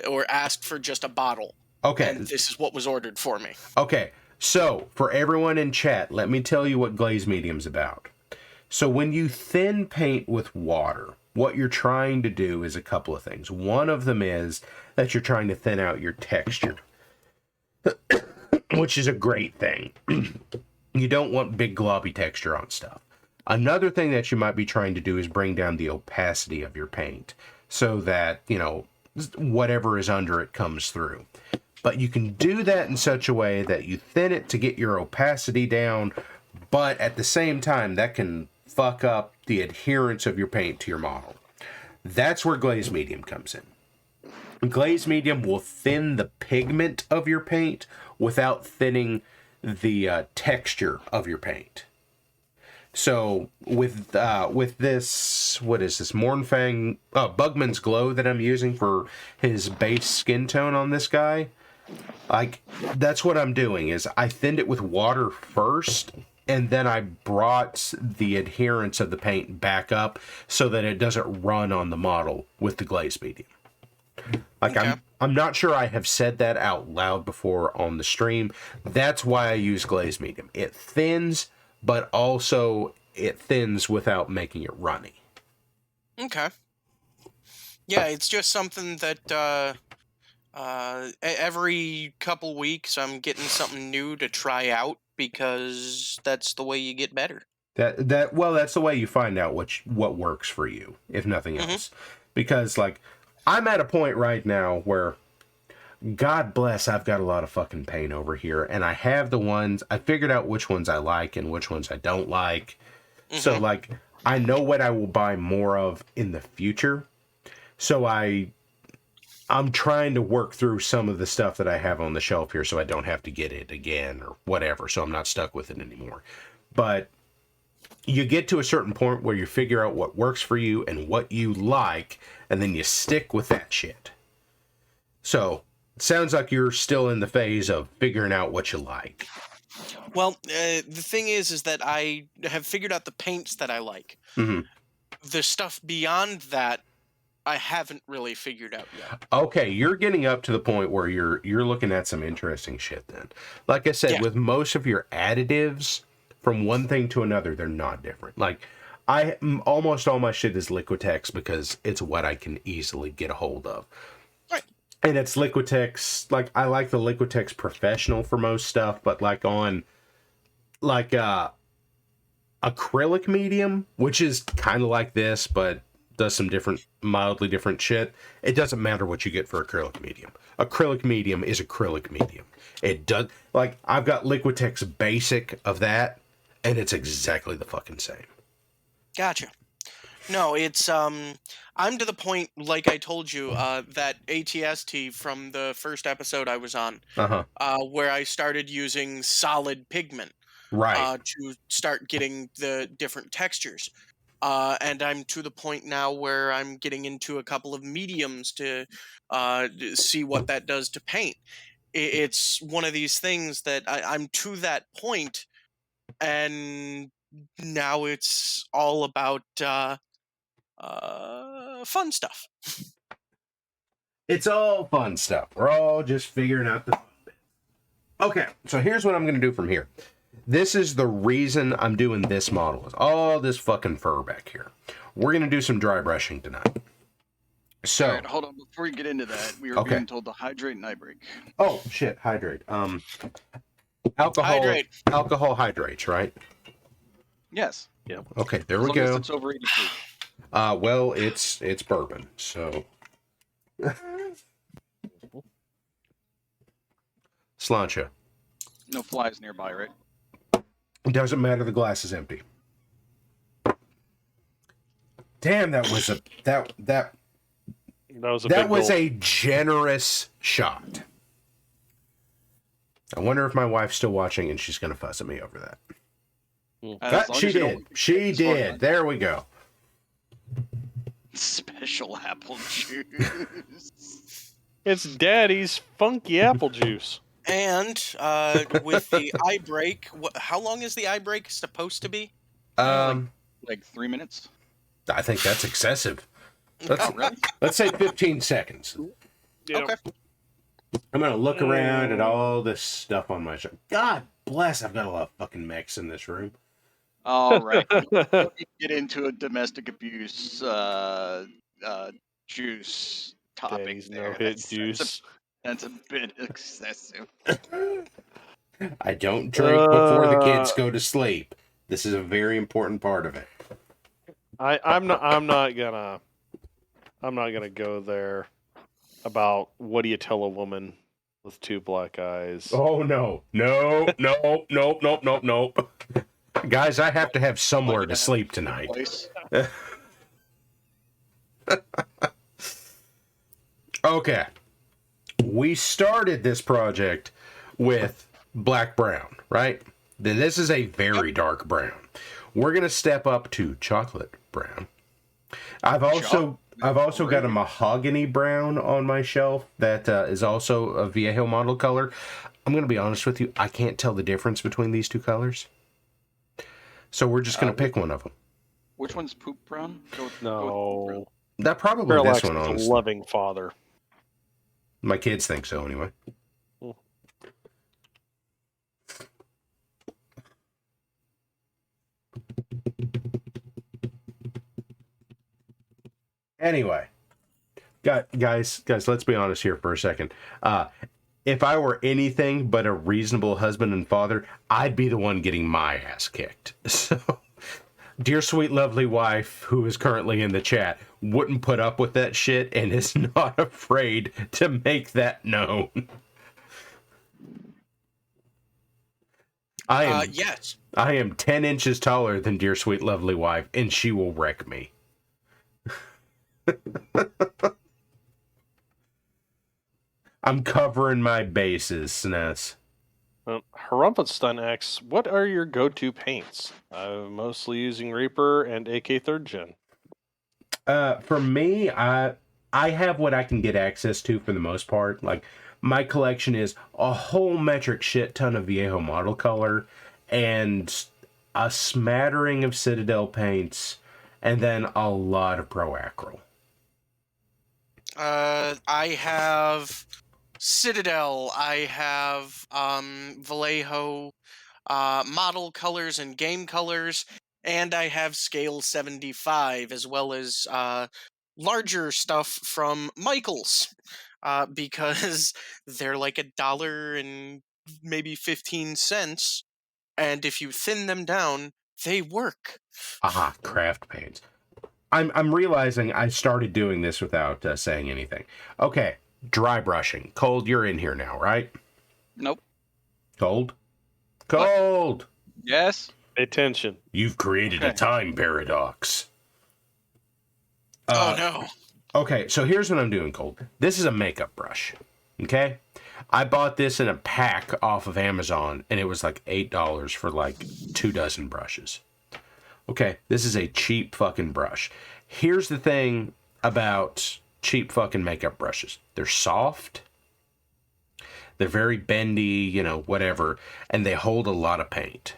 or asked for just a bottle. Okay. And this is what was ordered for me. Okay. So, for everyone in chat, let me tell you what glaze medium's about. So, when you thin paint with water, what you're trying to do is a couple of things. One of them is that you're trying to thin out your texture, which is a great thing. You don't want big globby texture on stuff. Another thing that you might be trying to do is bring down the opacity of your paint so that, whatever is under it comes through. But you can do that in such a way that you thin it to get your opacity down, but at the same time, that can fuck up the adherence of your paint to your model. That's where glaze medium comes in. Glaze medium will thin the pigment of your paint without thinning the texture of your paint. So with this, what is this, Mornfang, Bugman's Glow that I'm using for his base skin tone on this guy, like, that's what I'm doing, is I thinned it with water first, and then I brought the adherence of the paint back up so that it doesn't run on the model with the glaze medium. Like, okay. I'm not sure I have said that out loud before on the stream. That's why I use glaze medium. It thins, but also it thins without making it runny. Okay. Yeah, it's just something that every couple weeks I'm getting something new to try out because that's the way you get better. That's the way you find out what works for you, if nothing else. Because, like, I'm at a point right now where, God bless, I've got a lot of fucking paint over here, and I have I figured out which ones I like and which ones I don't like. So, like, I know what I will buy more of in the future. So I'm trying to work through some of the stuff that I have on the shelf here so I don't have to get it again or whatever, so I'm not stuck with it anymore. But you get to a certain point where you figure out what works for you and what you like, and then you stick with that shit. So, it sounds like you're still in the phase of figuring out what you like. Well, the thing is that I have figured out the paints that I like. Mm-hmm. The stuff beyond that, I haven't really figured out yet. Okay, you're getting up to the point where you're looking at some interesting shit then. Like I said, with most of your additives, from one thing to another, they're not different. Like, almost all my shit is Liquitex because it's what I can easily get a hold of. Right. and it's Liquitex. Like I like the Liquitex Professional for most stuff, but like on like acrylic medium, which is kind of like this, but does some different, mildly different shit. It doesn't matter what you get for acrylic medium. Acrylic medium is acrylic medium. It does, like, I've got Liquitex Basic of that, and it's exactly the fucking same. Gotcha. No, it's I'm to the point, like I told you, that ATST from the first episode I was on, where I started using solid pigment, Right. to start getting the different textures. And I'm to the point now where I'm getting into a couple of mediums to see what that does to paint. It's one of these things that I'm to that point, and now it's all about fun stuff. It's all fun stuff. We're all just figuring out the fun bits. Okay, so here's what I'm going to do from here. This is the reason I'm doing this model. Is all this fucking fur back here. We're going to do some dry brushing tonight. So, All right, hold on. Before we get into that, we are being told to hydrate and break. Oh shit, hydrate. Alcohol. Hydrate. Alcohol hydrates, right? Yes. Yeah. Okay, there As we long go. as it's over 80 proof. Well, it's bourbon, so. Slancha. No flies nearby, right? It doesn't matter. The glass is empty. Damn, that was a that was a generous shot. I wonder if my wife's still watching and she's gonna fuss at me over that. She did. She did. There we go. Special apple juice. It's Daddy's funky apple juice. And with the eye break, how long is the eye break supposed to be? Like 3 minutes. I think that's excessive. Really? Let's say 15 seconds. Yeah. Okay. I'm gonna look around at all this stuff on my show. God bless, I've got a lot of fucking mechs in this room. All right. Get into a domestic abuse juice topic. Daddy's there. no-hit juice. That's a bit excessive. I don't drink before the kids go to sleep. This is a very important part of it. I'm not gonna go there about what do you tell a woman with two black eyes. Oh no. Nope. Guys, I have to have somewhere to sleep tonight. Okay. We started this project with black brown, right? Then this is a very dark brown. We're gonna step up to chocolate brown. I've also got a mahogany brown on my shelf that is also a Viejo model color. I'm gonna be honest with you, I can't tell the difference between these two colors. So we're just gonna pick one of them. Which one's poop brown? No. Go with poop brown. That probably Parallax this one, is honestly. a loving father. My kids think so, anyway. Anyway, guys, let's be honest here for a second. If I were anything but a reasonable husband and father, I'd be the one getting my ass kicked. So, dear sweet lovely wife, who is currently in the chat, wouldn't put up with that shit and is not afraid to make that known. Yes. I am 10 inches taller than dear sweet lovely wife, and she will wreck me. I'm covering my bases, Sness. Harumpelstein asks, what are your go-to paints? I'm mostly using Reaper and AK 3rd Gen. For me, I have what I can get access to for the most part. Like, my collection is a whole metric shit ton of Viejo model color and a smattering of Citadel paints and then a lot of Pro Acryl. I have Citadel. I have Vallejo model colors and game colors, and I have Scale 75 as well as larger stuff from Michaels. because they're like $1 and maybe 15 cents, and if you thin them down, they work. Craft paints. I'm realizing I started doing this without saying anything. Okay, dry brushing. Cold, you're in here now, right? Nope. Cold? Cold! Yes. Pay attention. You've created a time paradox. Oh no. Okay, so here's what I'm doing, Cold. This is a makeup brush. Okay? I bought this in a pack off of Amazon, and it was like $8 for like 2 dozen brushes. Okay, this is a cheap fucking brush. Here's the thing about cheap fucking makeup brushes. They're soft. They're very bendy, whatever, and they hold a lot of paint.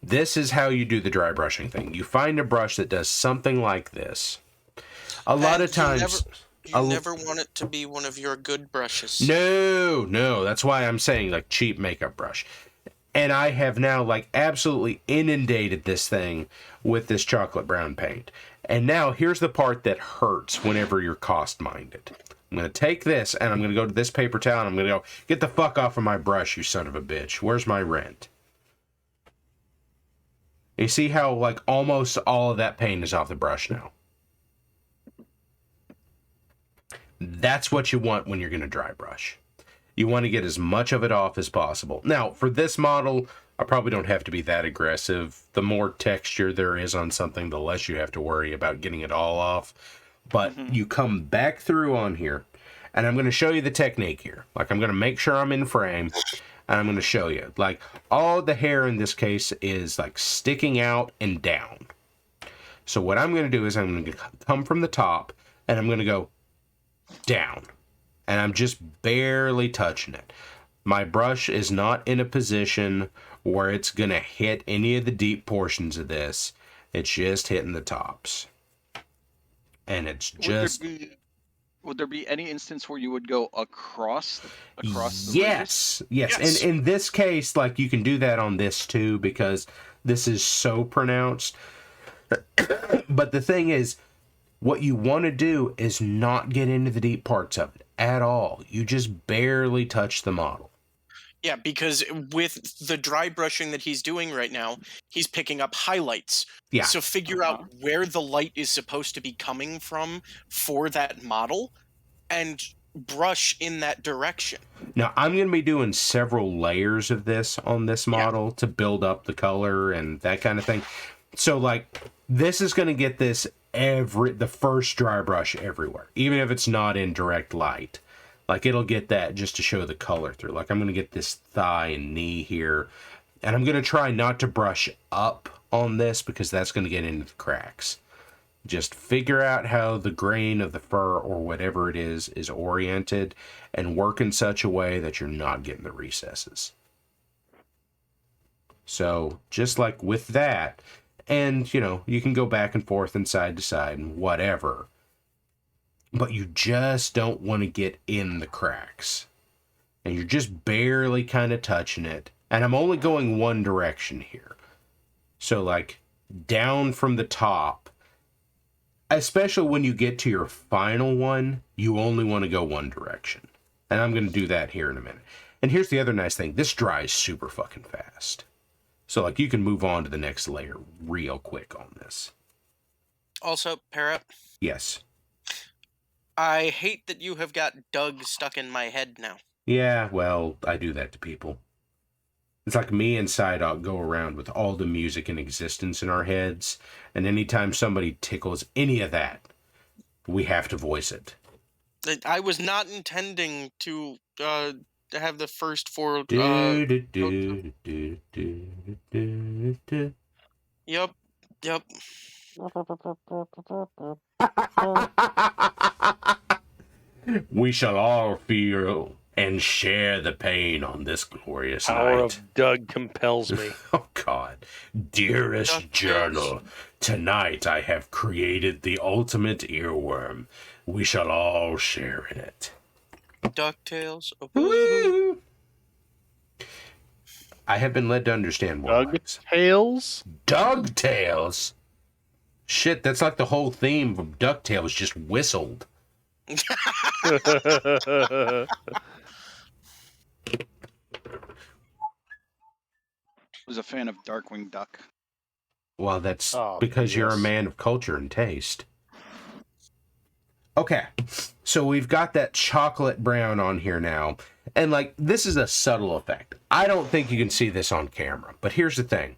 This is how you do the dry brushing thing. You find a brush that does something like this. A lot of times... You never want it to be one of your good brushes. No, that's why I'm saying like cheap makeup brush. And I have now like absolutely inundated this thing with this chocolate brown paint. And now here's the part that hurts whenever you're cost minded. I'm going to take this and I'm going to go to this paper towel and I'm going to go, get the fuck off of my brush, you son of a bitch. Where's my rent? You see how like almost all of that paint is off the brush now? That's what you want when you're going to dry brush. You want to get as much of it off as possible. Now, for this model, I probably don't have to be that aggressive. The more texture there is on something, the less you have to worry about getting it all off. But you come back through on here, and I'm going to show you the technique here. Like, I'm going to make sure I'm in frame, and I'm going to show you. Like, all the hair in this case is, like, sticking out and down. So what I'm going to do is I'm going to come from the top, and I'm going to go down. And I'm just barely touching it. My brush is not in a position where it's going to hit any of the deep portions of this. It's just hitting the tops. And it's just... Would there be any instance where you would go across the Yes. And in this case, like, you can do that on this too, because this is so pronounced. But the thing is, what you want to do is not get into the deep parts of it at all. You just barely touch the model. Yeah, because with the dry brushing that he's doing right now, he's picking up highlights. Yeah. So figure out where the light is supposed to be coming from for that model and brush in that direction. Now, I'm going to be doing several layers of this on this model to build up the color and that kind of thing. So, like, this is going to get this the first dry brush everywhere, even if it's not in direct light. Like, it'll get that just to show the color through. Like, I'm going to get this thigh and knee here, and I'm going to try not to brush up on this because that's going to get into the cracks. Just figure out how the grain of the fur or whatever it is oriented, and work in such a way that you're not getting the recesses. So, just like with that, and, you can go back and forth and side to side and whatever. But you just don't want to get in the cracks. And you're just barely kind of touching it. And I'm only going one direction here. So, like, down from the top. Especially when you get to your final one, you only want to go one direction. And I'm going to do that here in a minute. And here's the other nice thing. This dries super fucking fast. So, like, you can move on to the next layer real quick on this. Also, Parrot. Yes. I hate that you have got Doug stuck in my head now. Yeah, well, I do that to people. It's like me and Psydog go around with all the music in existence in our heads, and anytime somebody tickles any of that, we have to voice it. I was not intending to have the first four... Yep. We shall all feel and share the pain on this glorious Power night. of Doug compels me. Oh, God. Dearest Duck journal, tonight I have created the ultimate earworm. We shall all share in it. DuckTales. Woo! I have been led to understand what DuckTales? DuckTales? Shit, that's like the whole theme of DuckTales just whistled. Was a fan of Darkwing Duck. Well, that's Oh, because you're a yes. man of culture and taste. Okay, so we've got that chocolate brown on here now. And, like, this is a subtle effect. I don't think you can see this on camera. But here's the thing.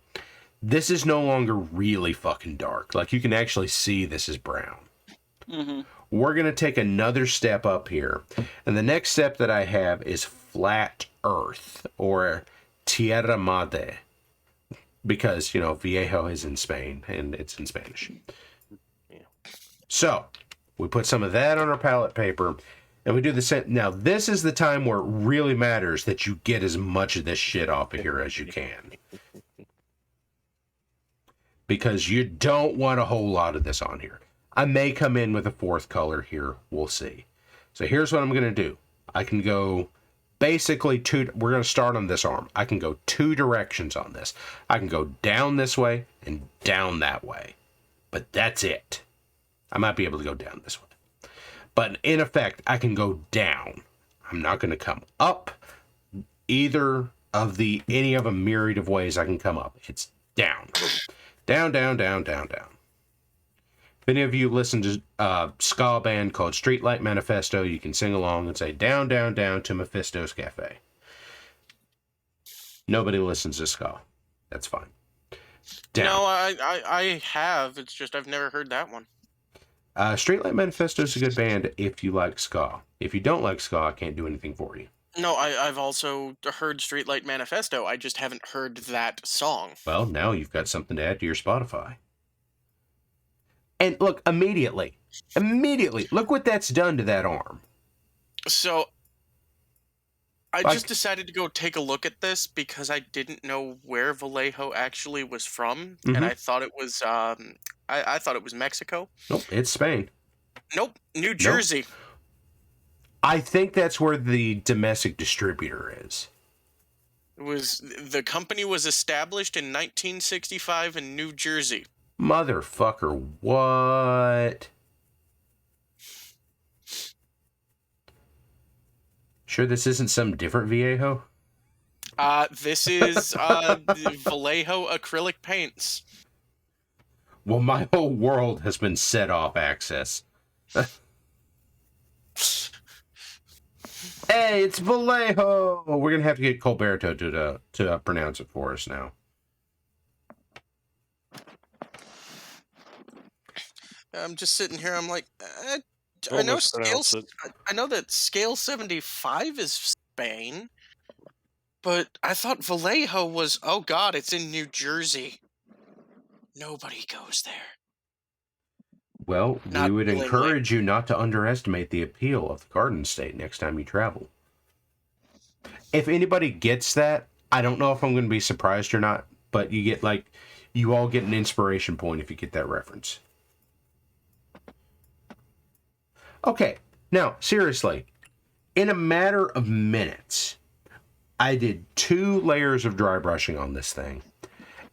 This is no longer really fucking dark. Like, you can actually see this is brown. Mm-hmm. We're going to take another step up here. And the next step that I have is flat earth, or tierra madre. Because, you know, Viejo is in Spain, and it's in Spanish. Yeah. So, we put some of that on our palette paper, and we do the same. Now, this is the time where it really matters that you get as much of this shit off of here as you can. Because you don't want a whole lot of this on here. I may come in with a fourth color here. We'll see. So here's what I'm going to do. I can go basically we're going to start on this arm. I can go two directions on this. I can go down this way and down that way. But that's it. I might be able to go down this way. But in effect, I can go down. I'm not going to come up. Either of any of a myriad of ways I can come up. It's down. Down, down, down, down, down. If any of you listen to a ska band called Streetlight Manifesto, you can sing along and say, down, down, down to Mephisto's Cafe. Nobody listens to ska. That's fine. Down. No, I have. It's just I've never heard that one. Streetlight Manifesto is a good band if you like ska. If you don't like ska, I can't do anything for you. No, I've also heard Streetlight Manifesto. I just haven't heard that song. Well, now you've got something to add to your Spotify. And look, immediately, look what that's done to that arm. So, I just decided to go take a look at this because I didn't know where Vallejo actually was from, and I thought it was I thought it was Mexico. Nope, it's Spain. Nope, New Jersey. Nope. I think that's where the domestic distributor is. The company was established in 1965 in New Jersey. Motherfucker, what? Sure this isn't some different Viejo? This is Vallejo acrylic paints. Well, my whole world has been set off access. Hey, it's Vallejo! We're gonna have to get Colberto to pronounce it for us now. I'm just sitting here. I'm like, I know that scale 75 is Spain, but I thought Vallejo was. Oh God, it's in New Jersey. Nobody goes there. Well, Not we would willingly. encourage you not to underestimate the appeal of the Garden State next time you travel. If anybody gets that, I don't know if I'm going to be surprised or not, but you all get an inspiration point if you get that reference. Okay, now, seriously, in a matter of minutes, I did 2 layers of dry brushing on this thing.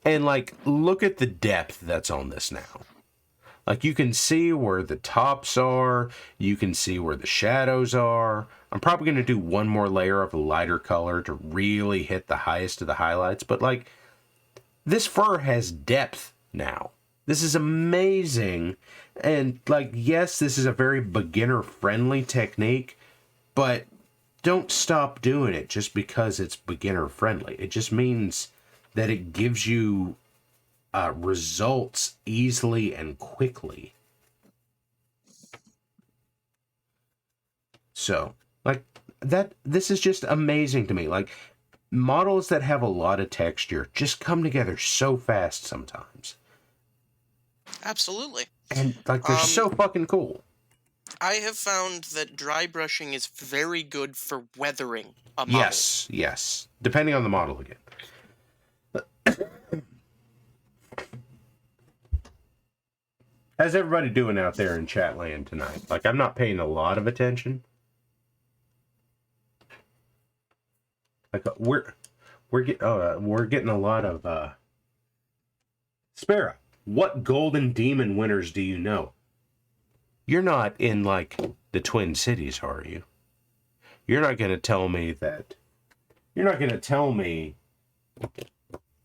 And, look at the depth that's on this now. You can see where the tops are. You can see where the shadows are. I'm probably going to do one more layer of a lighter color to really hit the highest of the highlights. But, this fur has depth now. This is amazing. And, yes, this is a very beginner-friendly technique. But don't stop doing it just because it's beginner-friendly. It just means that it gives you results easily and quickly. So, this is just amazing to me. Models that have a lot of texture just come together so fast sometimes. Absolutely. And, they're so fucking cool. I have found that dry brushing is very good for weathering a model. Yes. Depending on the model again. How's everybody doing out there in chat land tonight? I'm not paying a lot of attention. We're getting a lot of Sparrow. What Golden Demon winners do you know? You're not in the the Twin Cities, are you? You're not going to tell me that. You're not going to tell me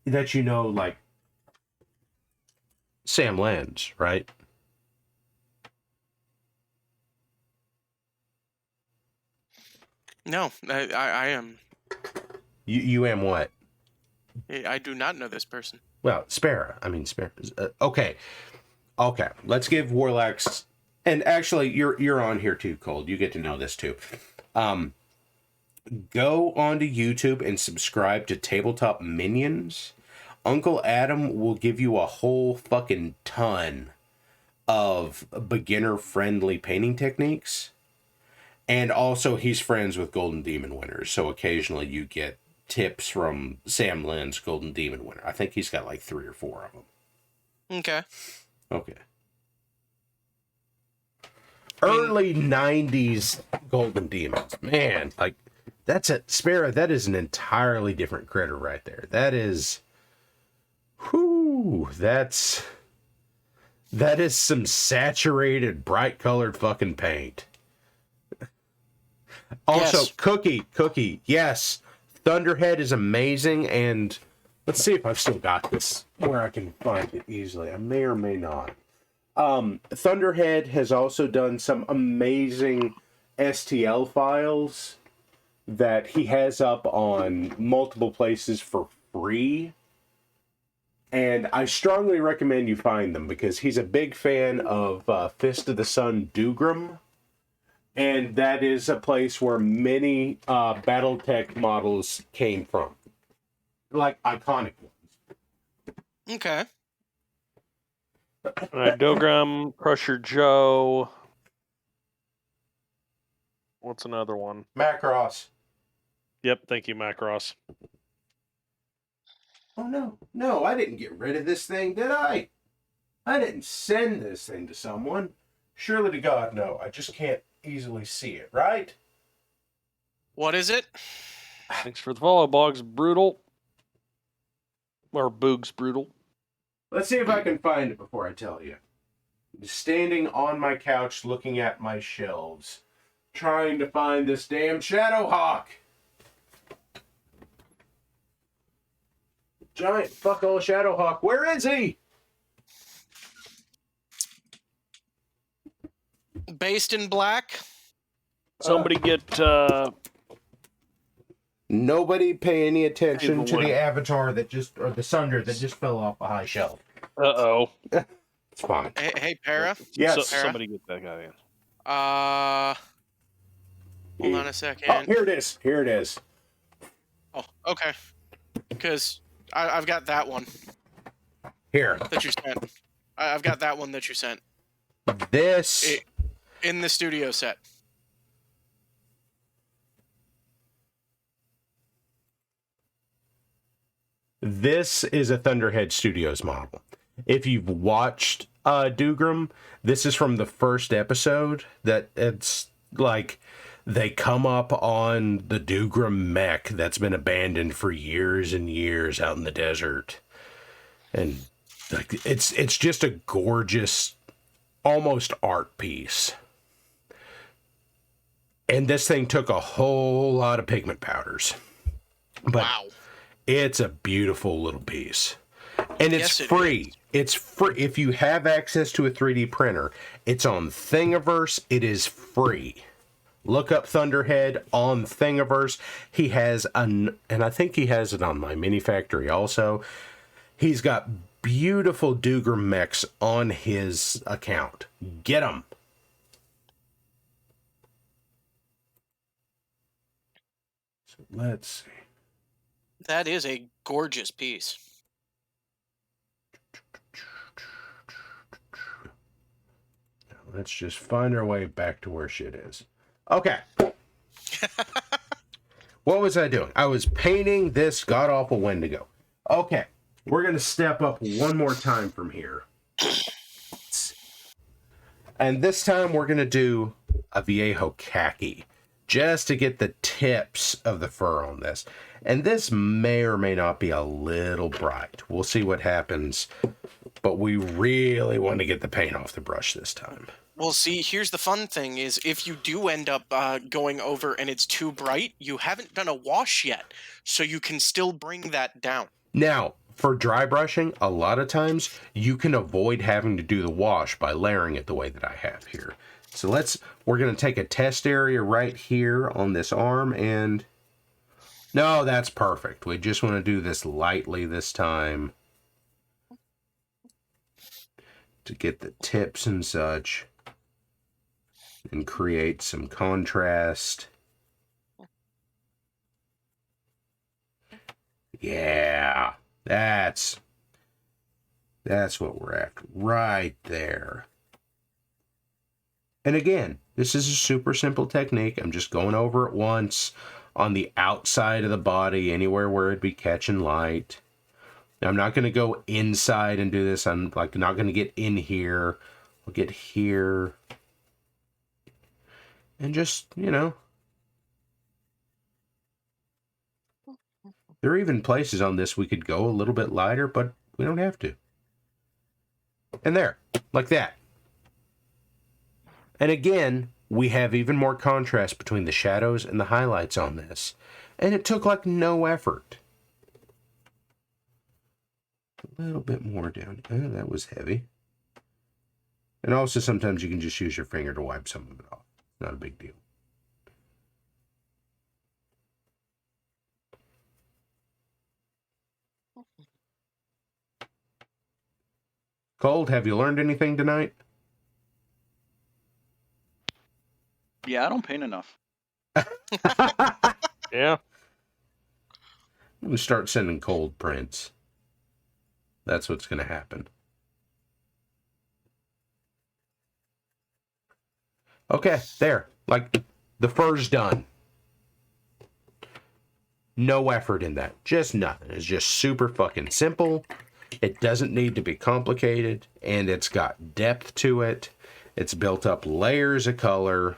that you know, like, Sam Lands, right? No, I am. You am what? I do not know this person. Well, Sparrow. I mean, Sparrow. Okay. Let's give Warlax, and actually, you're on here too, Cold. You get to know this too. Go onto YouTube and subscribe to Tabletop Minions. Uncle Adam will give you a whole fucking ton of beginner-friendly painting techniques. And also, he's friends with Golden Demon winners, so occasionally you get tips from Sam Lynn's Golden Demon winner. I think he's got like 3 or 4 of them. Okay. Early 90s Golden Demons. Man, like, that's a Sparrow, that is an entirely different critter right there. That is... Whoo, that is some saturated, bright-colored fucking paint. Also, Yes. Cookie, yes. Thunderhead is amazing, and let's see if I've still got this where I can find it easily. I may or may not. Thunderhead has also done some amazing STL files that he has up on multiple places for free. And I strongly recommend you find them because he's a big fan of Fist of the Sun Dougram. And that is a place where many Battletech models came from. Like, iconic ones. Okay. Dogram, Crusher Joe. What's another one? Macross. Yep, thank you, Macross. Oh, no, I didn't get rid of this thing, did I? I didn't send this thing to someone. Surely to God, no. I just can't easily see it, right? What is it? Thanks for the follow, Boggs Brutal. Or Boogs Brutal. Let's see if I can find it before I tell you. I'm standing on my couch looking at my shelves, trying to find this damn Shadowhawk. Giant fuck all Shadowhawk. Where is he? Based in black? Somebody get Nobody pay any attention Even to when- the avatar that just, or the Sunder that just fell off a high shelf. uh-oh. It's fine. Hey, Para? Yes. Somebody get that guy in. Hold on a Oh, second. here it is. Oh, okay. Because I've got that one Here. that you sent. I've got that one that you sent This. in the studio set. This is a Thunderhead Studios model. If you've watched Dougram, this is from the first episode that it's like they come up on the Dougram mech that's been abandoned for years and years out in the desert. And like it's just a gorgeous, almost art piece. And this thing took a whole lot of pigment powders. But Wow. it's a beautiful little piece. And it's Yes, it free. It's free. If you have access to a 3D printer, it's on Thingiverse. It is free. Look up Thunderhead on Thingiverse. He has and I think he has it on my Mini Factory also. He's got beautiful Dougram mechs on his account. Get them. So let's see. That is a gorgeous piece. Let's just find our way back to where shit is. Okay. What was I doing? I was painting this god-awful Wendigo. Okay. We're going to step up one more time from here. And this time we're going to do a Viejo khaki. Just to get the tips of the fur on this. And this may or may not be a little bright. We'll see what happens. But we really want to get the paint off the brush this time. Well, see, here's the fun thing is if you do end up going over and it's too bright, you haven't done a wash yet, so you can still bring that down. Now, for dry brushing, a lot of times you can avoid having to do the wash by layering it the way that I have here. So we're going to take a test area right here on this arm and... No, that's perfect. We just want to do this lightly this time to get the tips and such and create some contrast. Yeah, that's what we're after right there. And again, this is a super simple technique. I'm just going over it once on the outside of the body, anywhere where it'd be catching light. Now, I'm not going to go inside and do this. I'm like not going to get in here. I'll get here. And just, there are even places on this we could go a little bit lighter, but we don't have to. And there, like that. And again, we have even more contrast between the shadows and the highlights on this. And it took like no effort. A little bit more down. Oh, that was heavy. And also sometimes you can just use your finger to wipe some of it off. Not a big deal. Cold, have you learned anything tonight? Yeah, I don't paint enough. Yeah. I'm going to start sending Cold prints. That's what's going to happen. Okay, there. Like, the fur's done. No effort in that. Just nothing. It's just super fucking simple. It doesn't need to be complicated. And it's got depth to it. It's built up layers of color.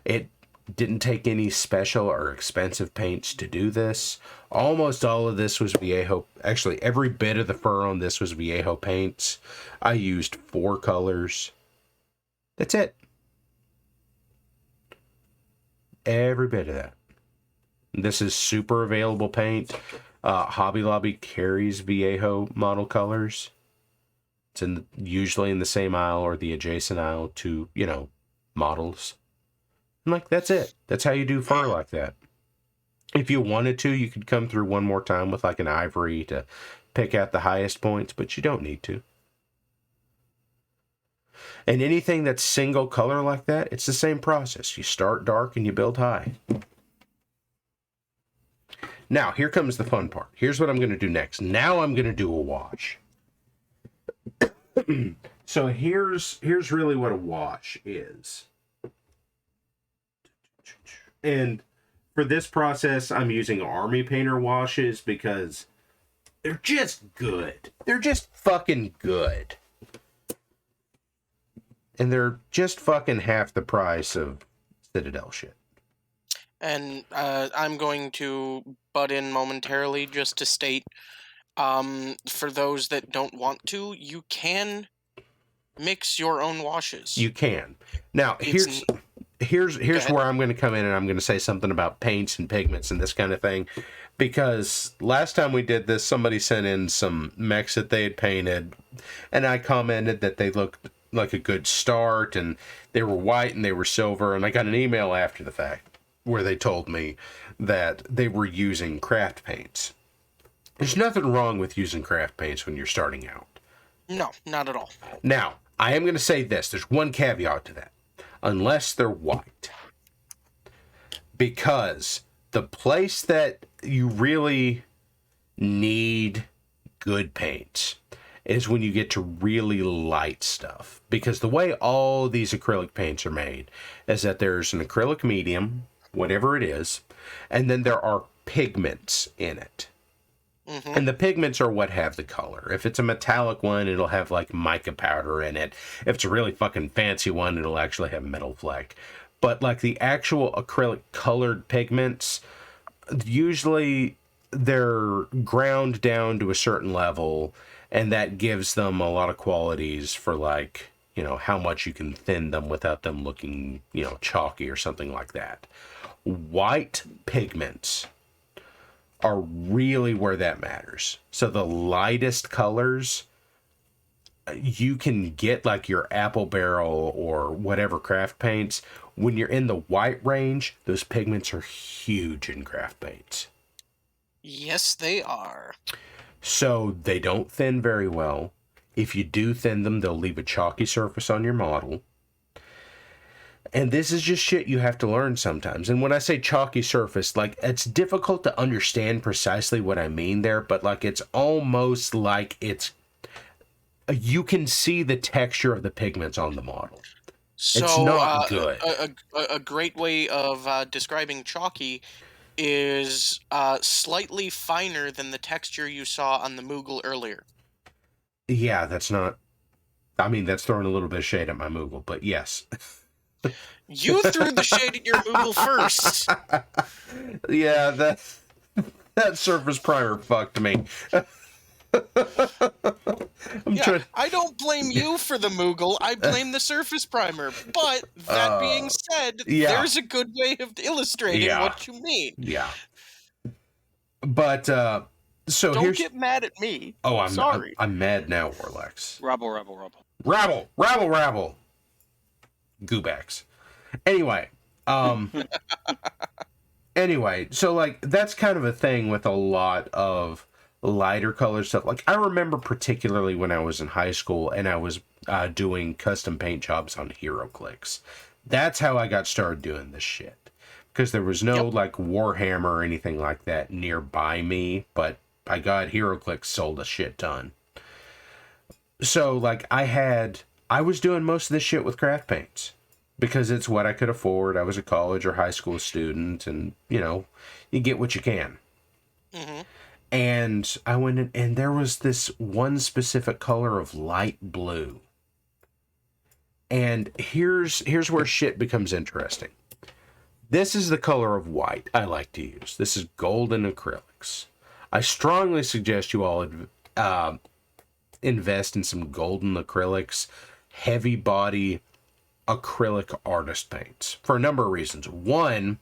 It didn't take any special or expensive paints to do this. Almost all of this was Viejo. Actually, every bit of the fur on this was Viejo paints. I used 4 colors. That's it. Every bit of that. This is super available paint. Hobby Lobby carries Viejo model colors. It's usually in the same aisle or the adjacent aisle to, models. And like, that's it. That's how you do fur like that. If you wanted to, you could come through one more time with like an ivory to pick out the highest points, but you don't need to. And anything that's single color like that, it's the same process. You start dark and you build high. Now, here comes the fun part. Here's what I'm going to do next. Now I'm going to do a wash. So here's really what a wash is. And for this process, I'm using Army Painter washes because they're just good. They're just fucking good. And they're just fucking half the price of Citadel shit. And I'm going to butt in momentarily just to state, for those that don't want to, you can mix your own washes. You can. Now, here's where I'm going to come in and I'm going to say something about paints and pigments and this kind of thing. Because last time we did this, somebody sent in some mechs that they had painted. And I commented that they looked like a good start. And they were white and they were silver. And I got an email after the fact where they told me that they were using craft paints. There's nothing wrong with using craft paints when you're starting out. No, not at all. Now, I am going to say this. There's one caveat to that. Unless they're white. Because the place that you really need good paints is when you get to really light stuff. Because the way all these acrylic paints are made is that there's an acrylic medium, whatever it is, and then there are pigments in it. Mm-hmm. And the pigments are what have the color. If it's a metallic one, it'll have like mica powder in it. If it's a really fucking fancy one, it'll actually have metal fleck. But like the actual acrylic colored pigments, usually they're ground down to a certain level, and that gives them a lot of qualities for like, how much you can thin them without them looking, chalky or something like that. White pigments are really where that matters. So the lightest colors, you can get like your Apple Barrel or whatever craft paints. When you're in the white range, those pigments are huge in craft paints. Yes, they are. So they don't thin very well. If you do thin them, they'll leave a chalky surface on your model. And this is just shit you have to learn sometimes. And when I say chalky surface, like, it's difficult to understand precisely what I mean there, but like, it's almost like you can see the texture of the pigments on the model. So, it's not good. A great way of describing chalky is slightly finer than the texture you saw on the Moogle earlier. Yeah, that's throwing a little bit of shade at my Moogle, but yes. You threw the shade at your Moogle first. Yeah, that surface primer fucked me. I don't blame you for the Moogle. I blame the surface primer. But that being said, there's a good way of illustrating what you mean. Yeah. But so don't get mad at me. Oh, I'm sorry. I'm mad now, Warlex. Rabble. Goobacks. Anyway, so like that's kind of a thing with a lot of lighter color stuff. Like I remember particularly when I was in high school and I was doing custom paint jobs on HeroClix. That's how I got started doing this shit. Because there was no like Warhammer or anything like that nearby me, but by God, HeroClix sold a shit ton. So like I was doing most of this shit with craft paints. Because it's what I could afford. I was a college or high school student, and, you get what you can. Mm-hmm. And I went in, and there was this one specific color of light blue. And here's where shit becomes interesting. This is the color of white I like to use. This is golden acrylics. I strongly suggest you all invest in some golden acrylics, heavy body acrylic artist paints for a number of reasons. One,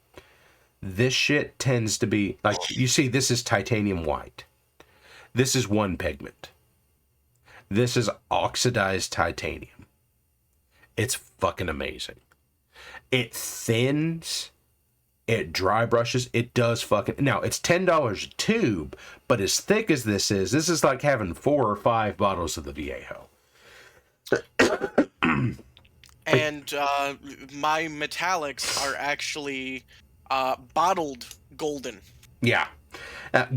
this shit tends to be like, you see, this is titanium white. This is one pigment. This is oxidized titanium. It's fucking amazing. It thins, it dry brushes, it does fucking... Now, it's $10 a tube, but as thick as this is like having 4 or 5 bottles of the Viejo. And my metallics are actually bottled golden. Yeah.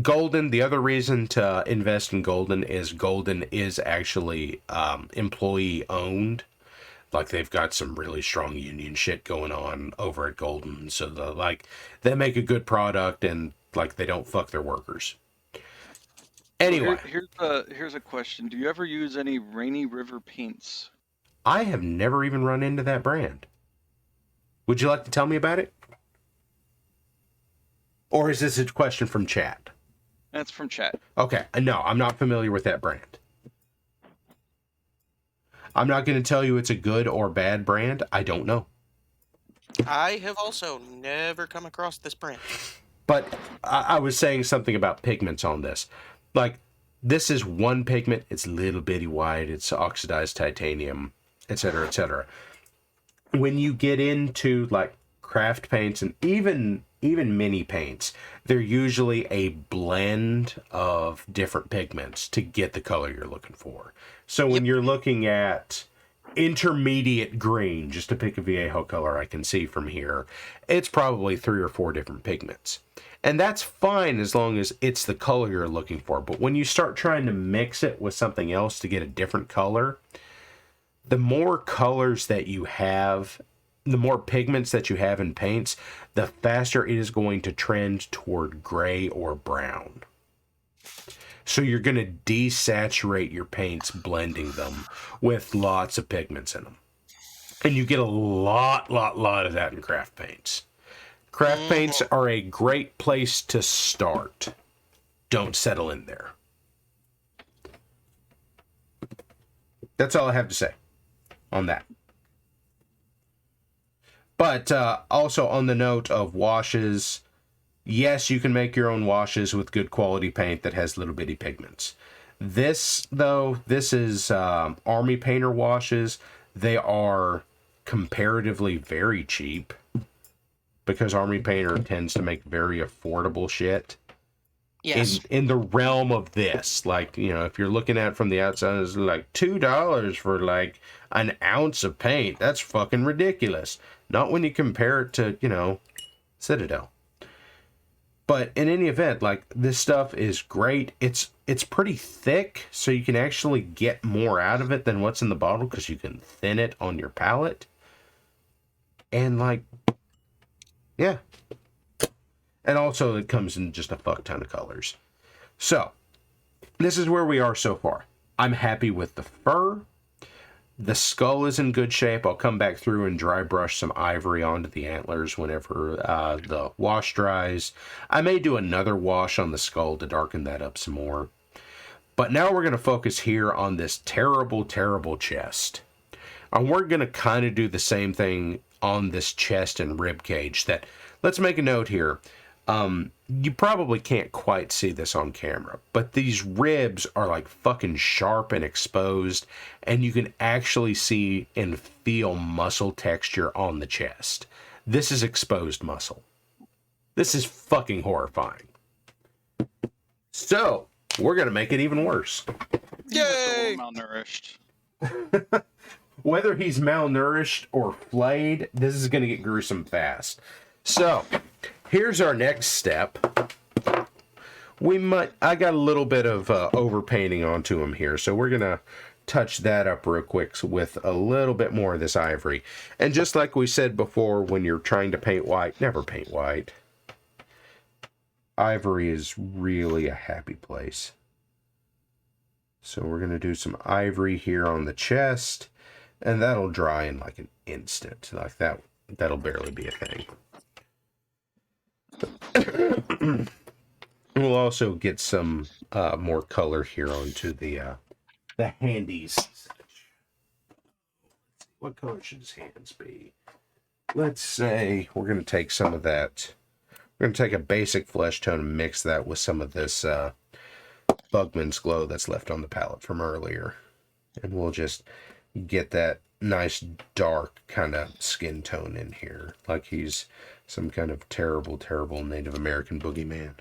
Golden, the other reason to invest in golden is actually employee owned. Like they've got some really strong union shit going on over at Golden. So they make a good product and like they don't fuck their workers. Anyway. Here's a question. Do you ever use any Rainy River paints? I have never even run into that brand. Would you like to tell me about it? Or is this a question from chat? That's from chat. Okay. No, I'm not familiar with that brand. I'm not going to tell you it's a good or bad brand. I don't know. I have also never come across this brand. But I was saying something about pigments on this. Like, this is one pigment. It's little bitty white. It's oxidized titanium, etc., etc. When you get into like craft paints and even mini paints, they're usually a blend of different pigments to get the color you're looking for. So when you're looking at intermediate green, just to pick a Viejo color I can see from here, it's probably 3 or 4 different pigments. And that's fine as long as it's the color you're looking for. But when you start trying to mix it with something else to get a different color, the more colors that you have, the more pigments that you have in paints, the faster it is going to trend toward gray or brown. So you're going to desaturate your paints, blending them with lots of pigments in them. And you get a lot of that in craft paints. Craft paints are a great place to start. Don't settle in there. That's all I have to say. on that. But also on the note of washes, yes, you can make your own washes with good quality paint that has little bitty pigments. This, though, this is Army Painter washes. They are comparatively very cheap because Army Painter tends to make very affordable shit. Yes. In the realm of this, like, you know, if you're looking at it from the outside, it's like $2 for like an ounce of paint. That's fucking ridiculous. Not when you compare it to, you know, Citadel. But in any event, like, this stuff is great. It's pretty thick, so you can actually get more out of it than what's in the bottle because you can thin it on your palette. And like, yeah. And also it comes in just a fuck ton of colors. So, this is where we are so far. I'm happy with the fur. The skull is in good shape. I'll come back through and dry brush some ivory onto the antlers whenever the wash dries. I may do another wash on the skull to darken that up some more. But now we're going to focus here on this terrible, terrible chest. And we're going to kind of do the same thing on this chest and rib cage. That, let's make a note here. You probably can't quite see this on camera, but these ribs are like fucking sharp and exposed, and you can actually see and feel muscle texture on the chest. This is exposed muscle. This is fucking horrifying. So, we're gonna make it even worse. Yay! Malnourished. Whether he's malnourished or flayed, this is gonna get gruesome fast. So, here's our next step. I got a little bit of overpainting onto him here, so we're gonna touch that up real quick with a little bit more of this ivory. And just like we said before, when you're trying to paint white, never paint white. Ivory is really a happy place. So we're gonna do some ivory here on the chest, and that'll dry in like an instant. Like that'll barely be a thing. We'll also get some more color here onto the handies. What color should his hands be? Let's say we're going to take some of that. We're going to take a basic flesh tone and mix that with some of this Bugman's Glow that's left on the palette from earlier. And we'll just get that nice dark kind of skin tone in here. Like he's some kind of terrible, terrible Native American boogeyman.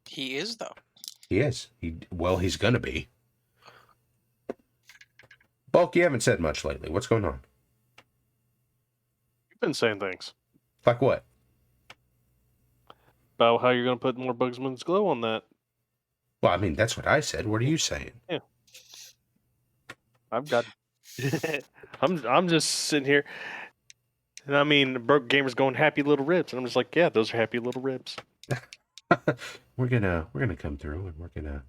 He is, though. He is. He's gonna be. Bulk, you haven't said much lately. What's going on? You've been saying things Like what? about how you're going to put more Bugsman's Glow on that. Well, I mean, that's what I said. What are you saying? Yeah. I've got. I'm just sitting here, and I mean, Broke Gamer's going happy little ribs, and I'm just like, yeah, those are happy little ribs. We're gonna come through, and we're gonna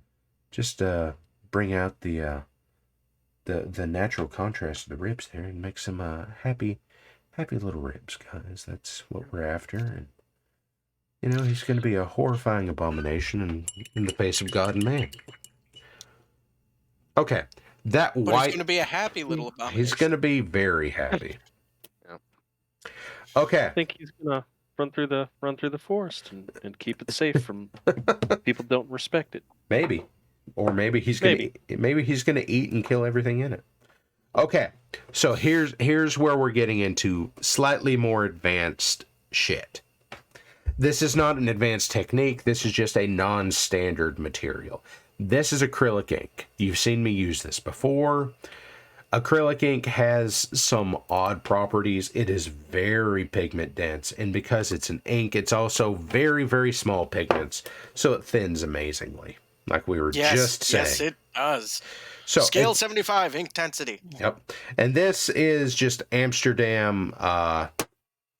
just bring out the natural contrast of the ribs there, and make some happy little ribs, guys. That's what we're after, and you know, he's gonna be a horrifying abomination in the face of God and man. Okay, that But white. he's going to be a happy little abomination. He's gonna be very happy. Yeah. Okay. I think he's gonna run through the forest and keep it safe from people don't respect it. Maybe. Or maybe he's gonna eat and kill everything in it. Okay. So here's where we're getting into slightly more advanced shit. This is not an advanced technique, this is just a non-standard material. This is acrylic ink. You've seen me use this before. Acrylic ink has some odd properties. It is very pigment dense, and because it's an ink, it's also very, very small pigments, so it thins amazingly, like we were just saying. Yes, it does. So Scale 75, ink density. Yep. And this is just Amsterdam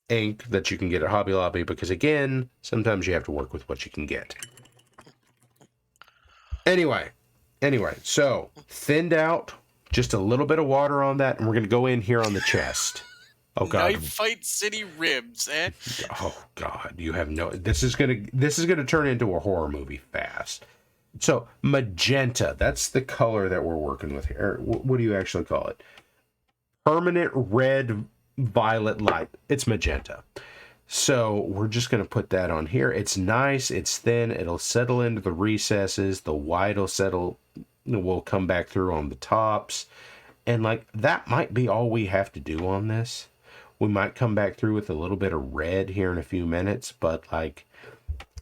ink that you can get at Hobby Lobby, because again, sometimes you have to work with what you can get. Anyway, so thinned out, just a little bit of water on that, and we're going to go in here on the chest. Oh God! Knife Fight City ribs, eh? Oh God! You have no. This is gonna turn into a horror movie fast. So magenta, that's the color that we're working with here. What do you actually call it? Permanent red violet light. It's magenta. So we're just going to put that on here. It's nice. It's thin. It'll settle into the recesses. The white will come back through on the tops. And like that might be all we have to do on this. We might come back through with a little bit of red here in a few minutes, but like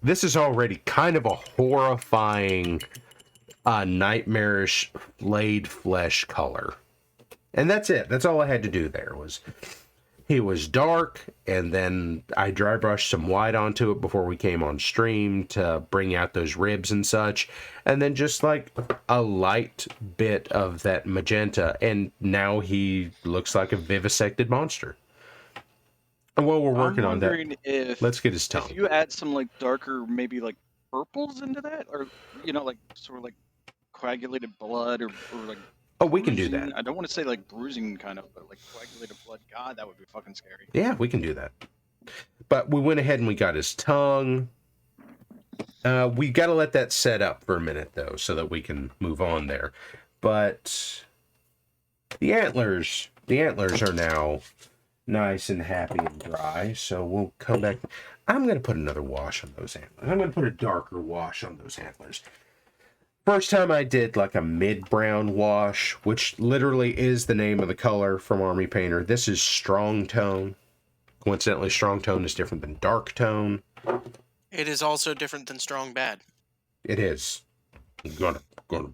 this is already kind of a horrifying, nightmarish flayed flesh color. And that's it. That's all I had to do there was he was dark, and then I dry brushed some white onto it before we came on stream to bring out those ribs and such. And then just like a light bit of that magenta, and now he looks like a vivisected monster. And while we're working on that, let's get his tongue. If you add some like darker, maybe like purples into that, or like sort of like coagulated blood, or like. Oh, we can do that. I don't want to say like bruising kind of, but like coagulated blood. God, that would be fucking scary. Yeah, we can do that. But we went ahead and we got his tongue. We got to let that set up for a minute, though, so that we can move on there. But the antlers are now nice and happy and dry, so we'll come back. I'm going to put another wash on those antlers. I'm going to put a darker wash on those antlers. First time I did like a mid-brown wash, which literally is the name of the color from Army Painter. This is strong tone. Coincidentally, strong tone is different than dark tone. It is also different than strong bad. It is. I'm gonna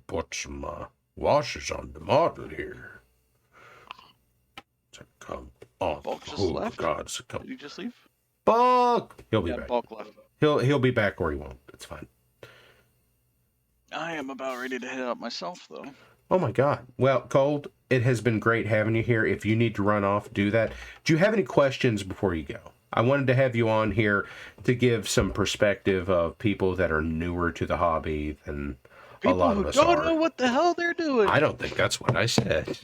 put some washes on the model here. So come on. Bulk just left? God, so come. Did he just leave? Bulk! He'll be back. Bulk left. He'll be back or he won't. It's fine. I am about ready to head out myself, though. Oh my God. Well, Cold, it has been great having you here. If you need to run off, do that. Do you have any questions before you go? I wanted to have you on here to give some perspective of people that are newer to the hobby than a lot of us are. People who don't know what the hell they're doing. I don't think that's what I said.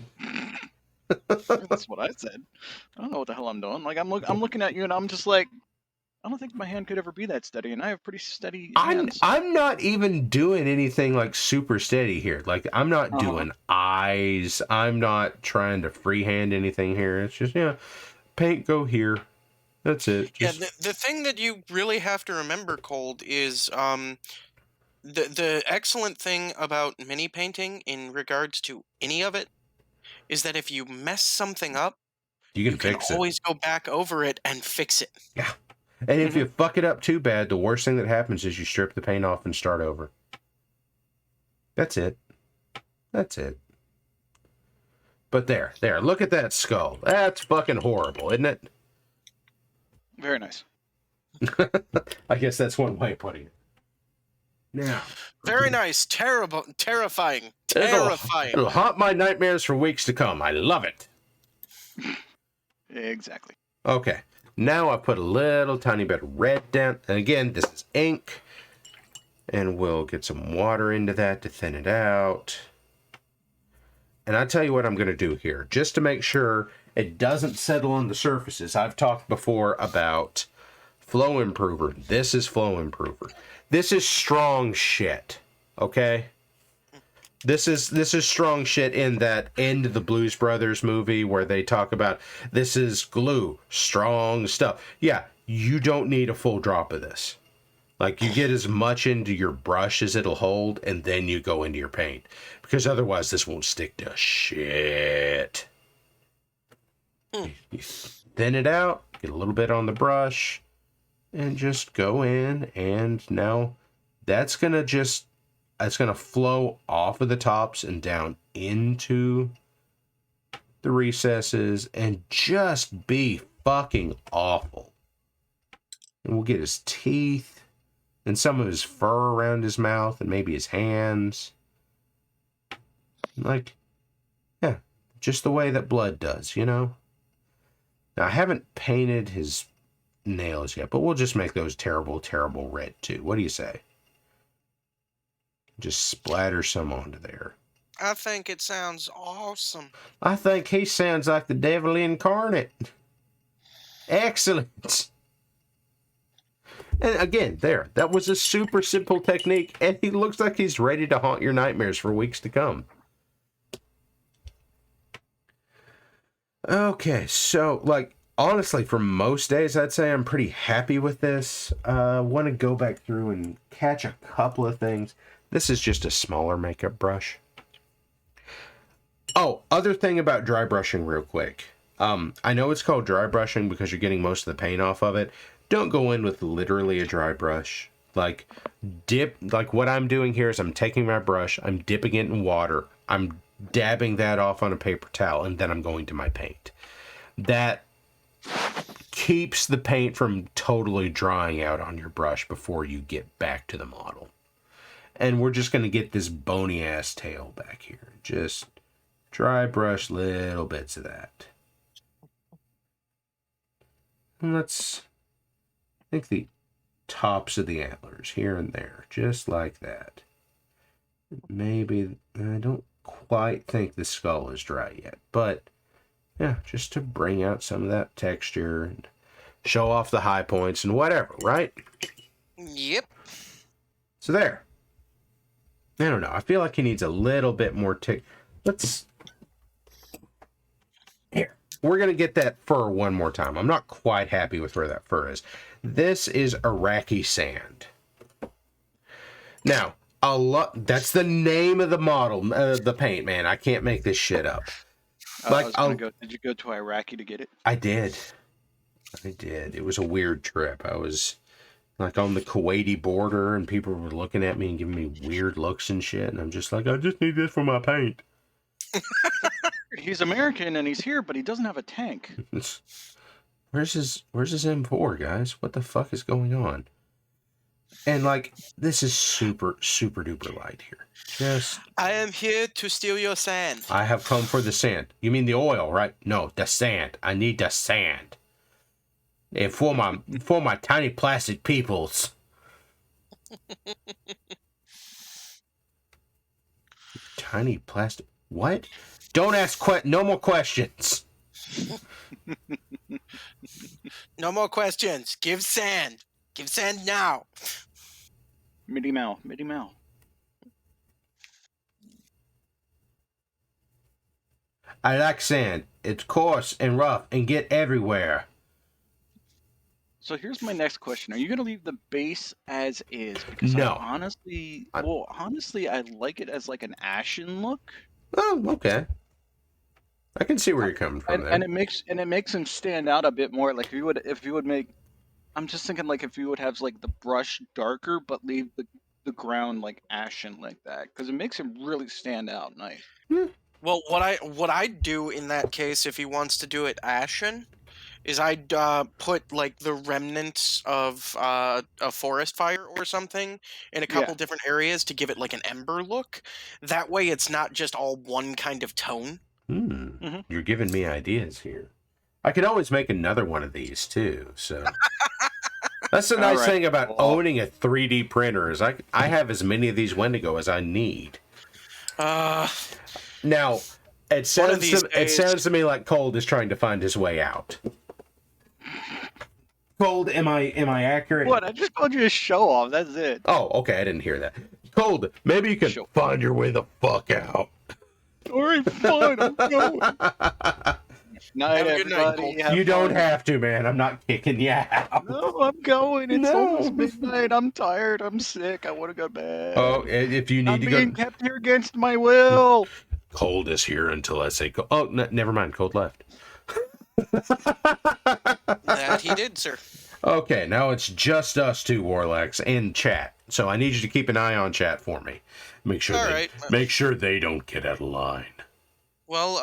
That's what I said. I don't know what the hell I'm doing. Like I'm looking at you and I'm just like, I don't think my hand could ever be that steady, and I have pretty steady hands. I'm not even doing anything like super steady here. Like I'm not doing eyes. I'm not trying to freehand anything here. It's just paint go here. That's it. Just... Yeah, the thing that you really have to remember, Cold, is the excellent thing about mini painting in regards to any of it is that if you mess something up, you can always go back over it and fix it. Yeah. And if you fuck it up too bad, the worst thing that happens is you strip the paint off and start over. That's it. That's it. But there. Look at that skull. That's fucking horrible, isn't it? Very nice. I guess that's one way of putting it. Now. Very nice. Terrible. Terrifying. It'll haunt my nightmares for weeks to come. I love it. Exactly. Okay. Now I put a little tiny bit of red down. And again, this is ink. And we'll get some water into that to thin it out. And I tell you what I'm going to do here. Just to make sure it doesn't settle on the surfaces. I've talked before about Flow Improver. This is Flow Improver. This is strong shit. Okay? This is strong shit in that end of the Blues Brothers movie where they talk about this is glue, strong stuff. Yeah, you don't need a full drop of this. Like you get as much into your brush as it'll hold and then you go into your paint. Because otherwise this won't stick to shit. You thin it out, get a little bit on the brush, and just go in, and now that's going to just... It's going to flow off of the tops and down into the recesses and just be fucking awful. And we'll get his teeth and some of his fur around his mouth and maybe his hands. Like, yeah, just the way that blood does, Now, I haven't painted his nails yet, but we'll just make those terrible, terrible red too. What do you say? Just splatter some onto there. I think it sounds awesome. I think he sounds like the devil incarnate. Excellent. And again, that was a super simple technique, and he looks like he's ready to haunt your nightmares for weeks to come. Okay, so, like, honestly, for most days, I'd say I'm pretty happy with this. Want to go back through and catch a couple of things. This is just a smaller makeup brush. Oh, other thing about dry brushing real quick. I know it's called dry brushing because you're getting most of the paint off of it. Don't go in with literally a dry brush. Like what I'm doing here is I'm taking my brush, I'm dipping it in water, I'm dabbing that off on a paper towel, and then I'm going to my paint. That keeps the paint from totally drying out on your brush before you get back to the model. And we're just going to get this bony ass tail back here. Just dry brush little bits of that. And let's think the tops of the antlers here and there, just like that. Maybe, I don't quite think the skull is dry yet, but yeah, just to bring out some of that texture and show off the high points and whatever, right? Yep. So there. I don't know. I feel like he needs a little bit more Let's... Here. We're going to get that fur one more time. I'm not quite happy with where that fur is. This is Iraqi sand. Now, that's the name of the model, the paint, man. I can't make this shit up. Did you go to Iraqi to get it? I did. It was a weird trip. I was like on the Kuwaiti border, and people were looking at me and giving me weird looks and shit. And I'm just like, I just need this for my paint. He's American and he's here, but he doesn't have a tank. Where's his M4, guys? What the fuck is going on? And like, this is super, super duper light here. I am here to steal your sand. I have come for the sand. You mean the oil, right? No, the sand. I need the sand. And for my tiny plastic peoples. Tiny plastic. What? Don't ask no more questions. No more questions. Give sand. Give sand now. Mitty Mouse. I like sand. It's coarse and rough and get everywhere. So here's my next question. Are you going to leave the base as is? Because no. Honestly, I like it as like an ashen look. Oh, okay. I can see where you're coming from there. And it makes him stand out a bit more. Like if you would make, I'm just thinking like if you would have like the brush darker, but leave the ground like ashen like that, because it makes him really stand out nice. Well, what I'd do in that case, if he wants to do it ashen, is I'd put like the remnants of a forest fire or something in a couple different areas to give it like an ember look. That way, it's not just all one kind of tone. Mm-hmm. You're giving me ideas here. I could always make another one of these too. So that's the nice thing about owning a 3D printer is I have as many of these Wendigo as I need. Now, it sounds to me like Cold is trying to find his way out. Cold, am I accurate? What? I just called you a show off. That's it. Oh, okay. I didn't hear that. Cold, maybe you can find your way the fuck out. All right, fine. I'm going. Night, everybody. You don't have to, man. I'm not kicking you out. No, I'm going. It's almost midnight. I'm tired. I'm sick. I want to go to bed. Oh, if you need to go. I'm being kept here against my will. Cold is here until I say go. Oh, never mind. Cold left. That he did, sir. Okay, now it's just us two, Warlax, and chat. So I need you to keep an eye on chat for me. Make sure they don't get out of line. Well,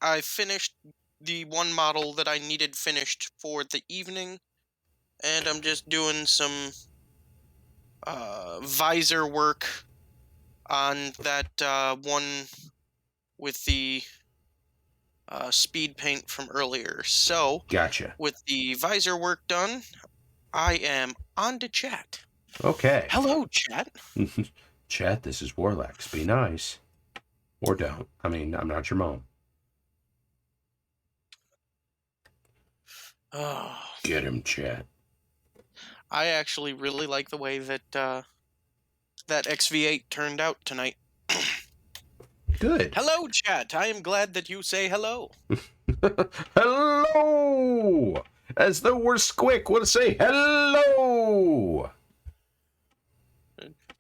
I finished the one model that I needed finished for the evening, and I'm just doing some visor work on that one with the speed paint from earlier. So, gotcha. With the visor work done, I am on to chat. Okay. Hello, chat. Chat, this is Warlax. Be nice. Or don't. I mean, I'm not your mom. Oh. Get him, chat. I actually really like the way that that XV8 turned out tonight. Good. Hello, chat. I am glad that you say hello. Hello! As though we're Squick. Want to say hello?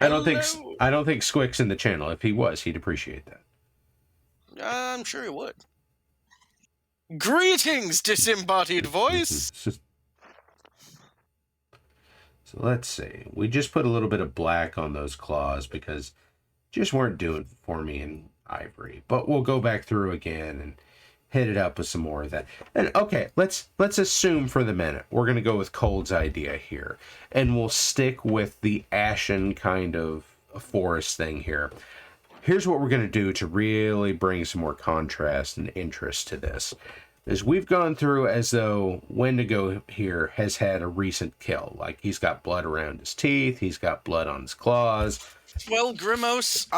I don't think Squick's in the channel. If he was, he'd appreciate that. I'm sure he would. Greetings, disembodied voice. So let's see. We just put a little bit of black on those claws because just weren't doing for me in ivory. But we'll go back through again and hit it up with some more of that. And okay, let's assume for the minute we're gonna go with Cold's idea here, and we'll stick with the ashen kind of forest thing here. Here's what we're gonna do to really bring some more contrast and interest to this. Is we've gone through as though Wendigo here has had a recent kill. Like he's got blood around his teeth, he's got blood on his claws. Well, Grimos,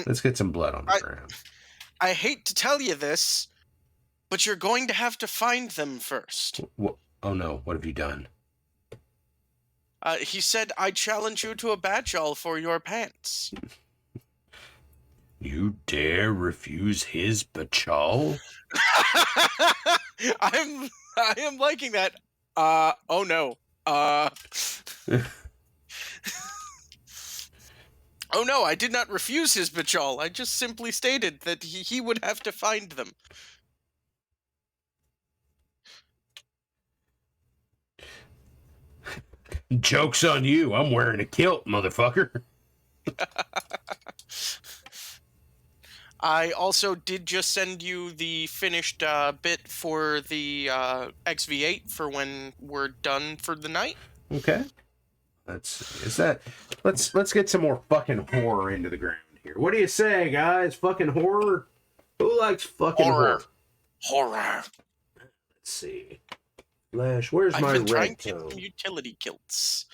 let's get some blood on the ground. I hate to tell you this, but you're going to have to find them first. Oh no, what have you done? He said, I challenge you to a battle for your pants. You dare refuse his bachal? I am liking that. Oh no. Oh no, I did not refuse his bachal. I just simply stated that he would have to find them. Joke's on you. I'm wearing a kilt, motherfucker. I also did just send you the finished bit for the XV8 for when we're done for the night. Okay. Let's get some more fucking horror into the ground here. What do you say, guys? Fucking horror? Who likes fucking horror? Horror. Let's see. Flash, where's my red trying to tone? get some utility kilts.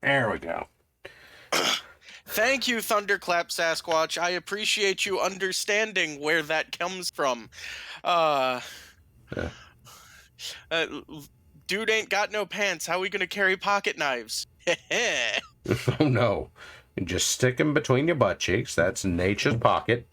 There we go. Thank you, Thunderclap Sasquatch. I appreciate you understanding where that comes from. Dude ain't got no pants. How are we gonna carry pocket knives? Oh no. You just stick them between your butt cheeks. That's nature's pocket.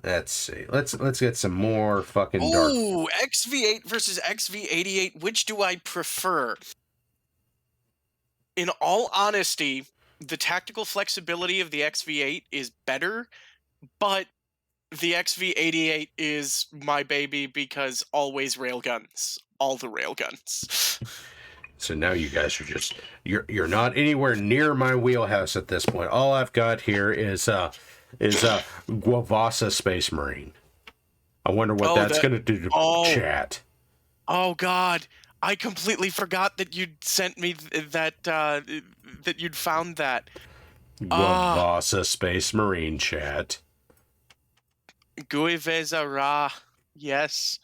Let's see. Let's get some more fucking dark. Ooh, XV8 versus XV88. Which do I prefer? In all honesty, the tactical flexibility of the XV8 is better, but the XV88 is my baby because always railguns. All the railguns. So now you guys are just you're not anywhere near my wheelhouse at this point. All I've got here is Guavasa Space Marine. I wonder what that's going to do to chat. Oh God, I completely forgot that you'd sent me that you'd found that. Guavasa Space Marine chat. Guiveza Ra. Yes.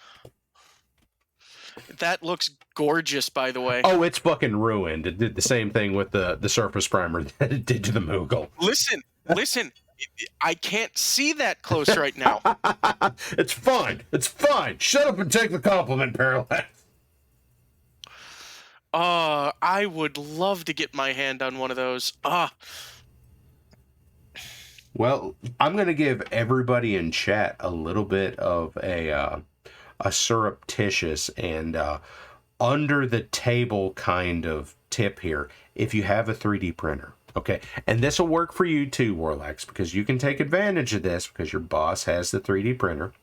That looks gorgeous, by the way. Oh, it's fucking ruined. It did the same thing with the surface primer that it did to the Moogle. Listen. I can't see that close right now. It's fine. Shut up and take the compliment, Parallax. I would love to get my hand on one of those. Well, I'm going to give everybody in chat a little bit of a surreptitious and under the table kind of tip here. If you have a 3D printer, okay, and this will work for you too, Warlax, because you can take advantage of this because your boss has the 3D printer.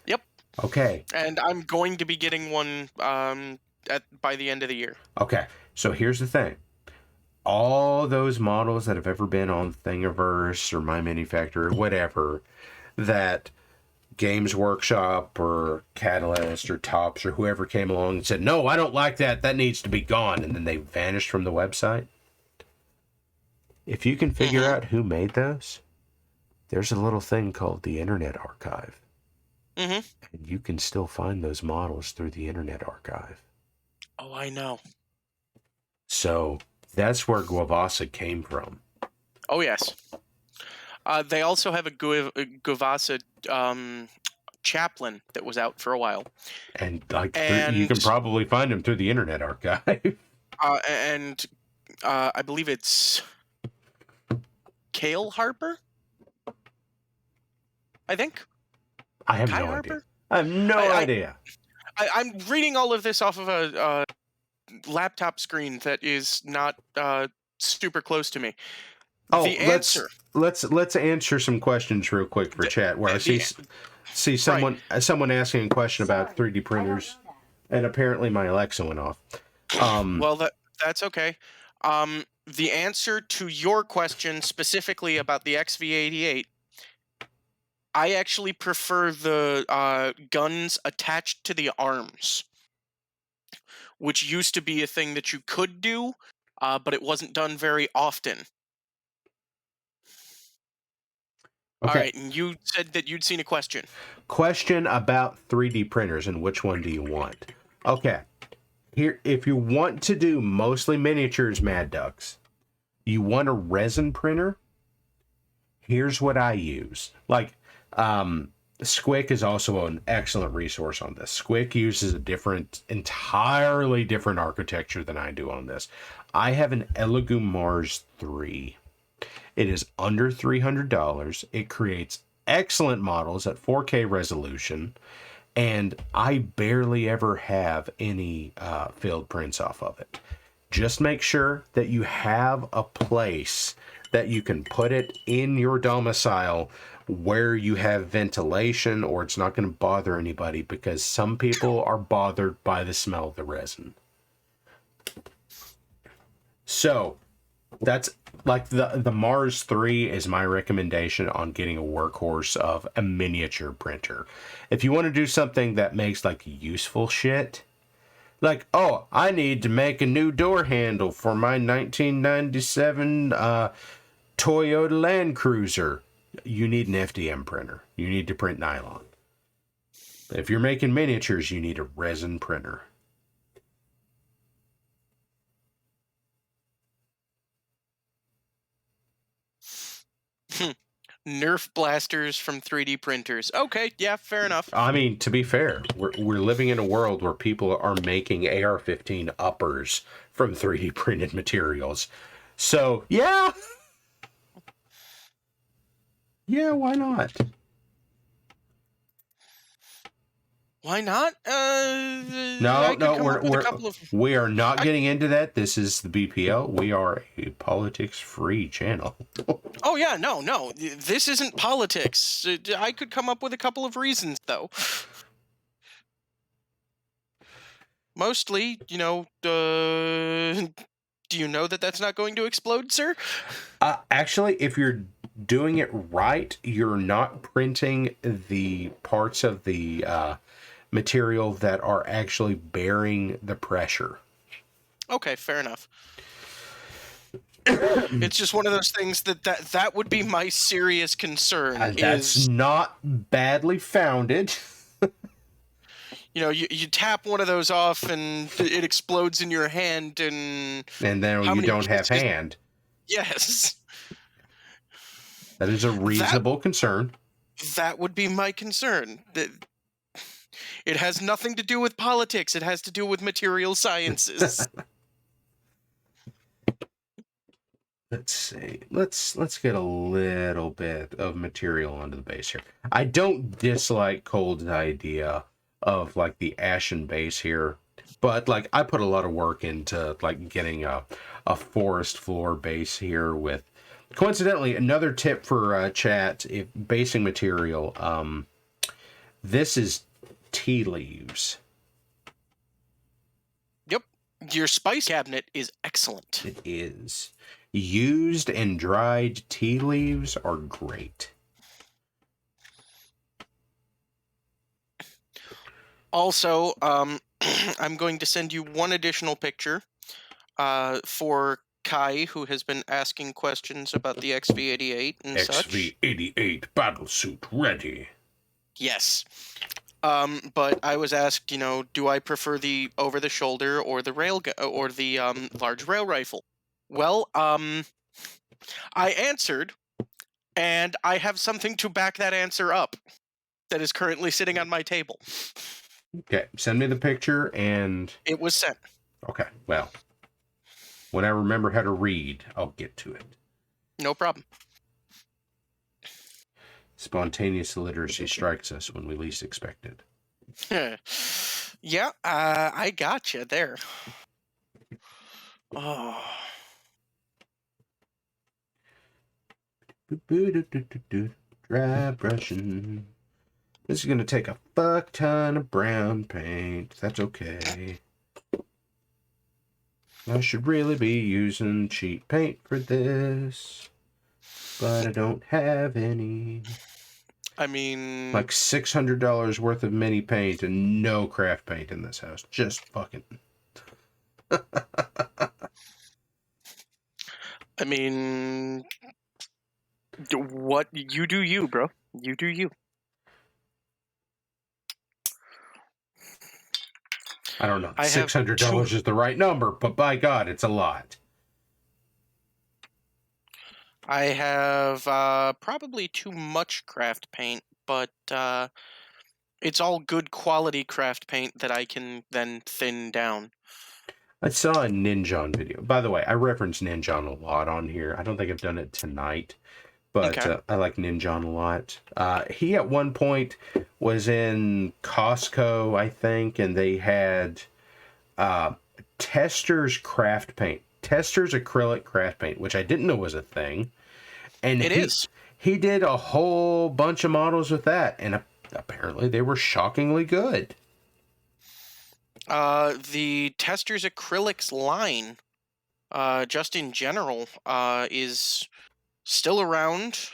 Yep. Okay. And I'm going to be getting one by the end of the year. Okay, so here's the thing. All those models that have ever been on Thingiverse or My Mini Factory or whatever that Games Workshop or Catalyst or Tops or whoever came along and said, no, I don't like that, that needs to be gone, and then they vanished from the website. If you can figure out who made those, there's a little thing called the Internet Archive. And you can still find those models through the Internet Archive. Oh, I know. So that's where Guavasa came from. Oh, yes. They also have a Guavasa Chaplin that was out for a while. And you And can probably find him through the Internet Archive. I believe it's Cale Harper, I think. I have Kai no Harper? idea. I have no idea. I'm reading all of this off of a laptop screen that is not super close to me. Oh, The answer. Let's answer some questions real quick for chat. Where I see someone asking a question about 3D printers, and apparently my Alexa went off. Well, that's okay. The answer to your question specifically about the XV88, I actually prefer the guns attached to the arms, which used to be a thing that you could do, but it wasn't done very often. Okay. All right, and you said that you'd seen a question. Question about 3D printers and which one do you want? Okay. Here, if you want to do mostly miniatures, Mad Ducks, you want a resin printer? Here's what I use. Like, Squick is also an excellent resource on this. Squick uses a entirely different architecture than I do on this. I have an Elegoo Mars 3. It is under $300. It creates excellent models at 4K resolution, and I barely ever have any field prints off of it. Just make sure that you have a place that you can put it in your domicile where you have ventilation, or it's not going to bother anybody, because some people are bothered by the smell of the resin. So that's like the Mars 3 is my recommendation on getting a workhorse of a miniature printer. If you want to do something that makes like useful shit, like, oh, I need to make a new door handle for my 1997 Toyota Land Cruiser, you need an FDM printer. You need to print nylon. If you're making miniatures, you need a resin printer. Nerf blasters from 3D printers. Okay, yeah, fair enough. I mean, to be fair, we're living in a world where people are making AR-15 uppers from 3D printed materials. So, yeah. Yeah, why not? Why not? We are not getting into that. This is the BPL. We are a politics-free channel. Oh yeah, no. This isn't politics. I could come up with a couple of reasons, though. Mostly, do you know that that's not going to explode, sir? Actually, if you're doing it right, you're not printing the parts of the material that are actually bearing the pressure. Okay, fair enough. It's just one of those things that would be my serious concern. That's not badly founded. You tap one of those off and it explodes in your hand, and then you don't have hand. Yes. That is a reasonable concern. That would be my concern. It has nothing to do with politics. It has to do with material sciences. Let's see. Let's get a little bit of material onto the base here. I don't dislike Cold's idea of like the ashen base here, but like I put a lot of work into like getting a forest floor base here with. Coincidentally, another tip for chat: if basing material, this is tea leaves. Yep, your spice cabinet is excellent. It is. Used and dried tea leaves are great. Also, I'm going to send you one additional picture for Kai, who has been asking questions about the XV88 and such. XV88 battlesuit ready. Yes. But I was asked, do I prefer the over-the-shoulder or the large rail rifle? Well, I answered, and I have something to back that answer up. that is currently sitting on my table. Okay, send me the picture and... It was sent. Okay, well, when I remember how to read, I'll get to it. No problem. Spontaneous illiteracy strikes us when we least expect it. Yeah, I got you there. Oh. Dry brushing. This is going to take a fuck ton of brown paint. That's okay. I should really be using cheap paint for this, but I don't have any. I mean... Like $600 worth of mini paint and no craft paint in this house. Just fucking... I mean... What? You do you, bro. You do you. I don't know. I have $600 is the right number, but by God, it's a lot. I have probably too much craft paint, but it's all good quality craft paint that I can then thin down. I saw a Ninjon video. By the way, I reference Ninjon a lot on here. I don't think I've done it tonight, but Okay. I like Ninjon a lot. He at one point was in Costco, I think, and they had Tester's craft paint. Tester's acrylic craft paint, which I didn't know was a thing. And It is. He did a whole bunch of models with that, and apparently they were shockingly good. The Tester's Acrylics line, just in general, is still around.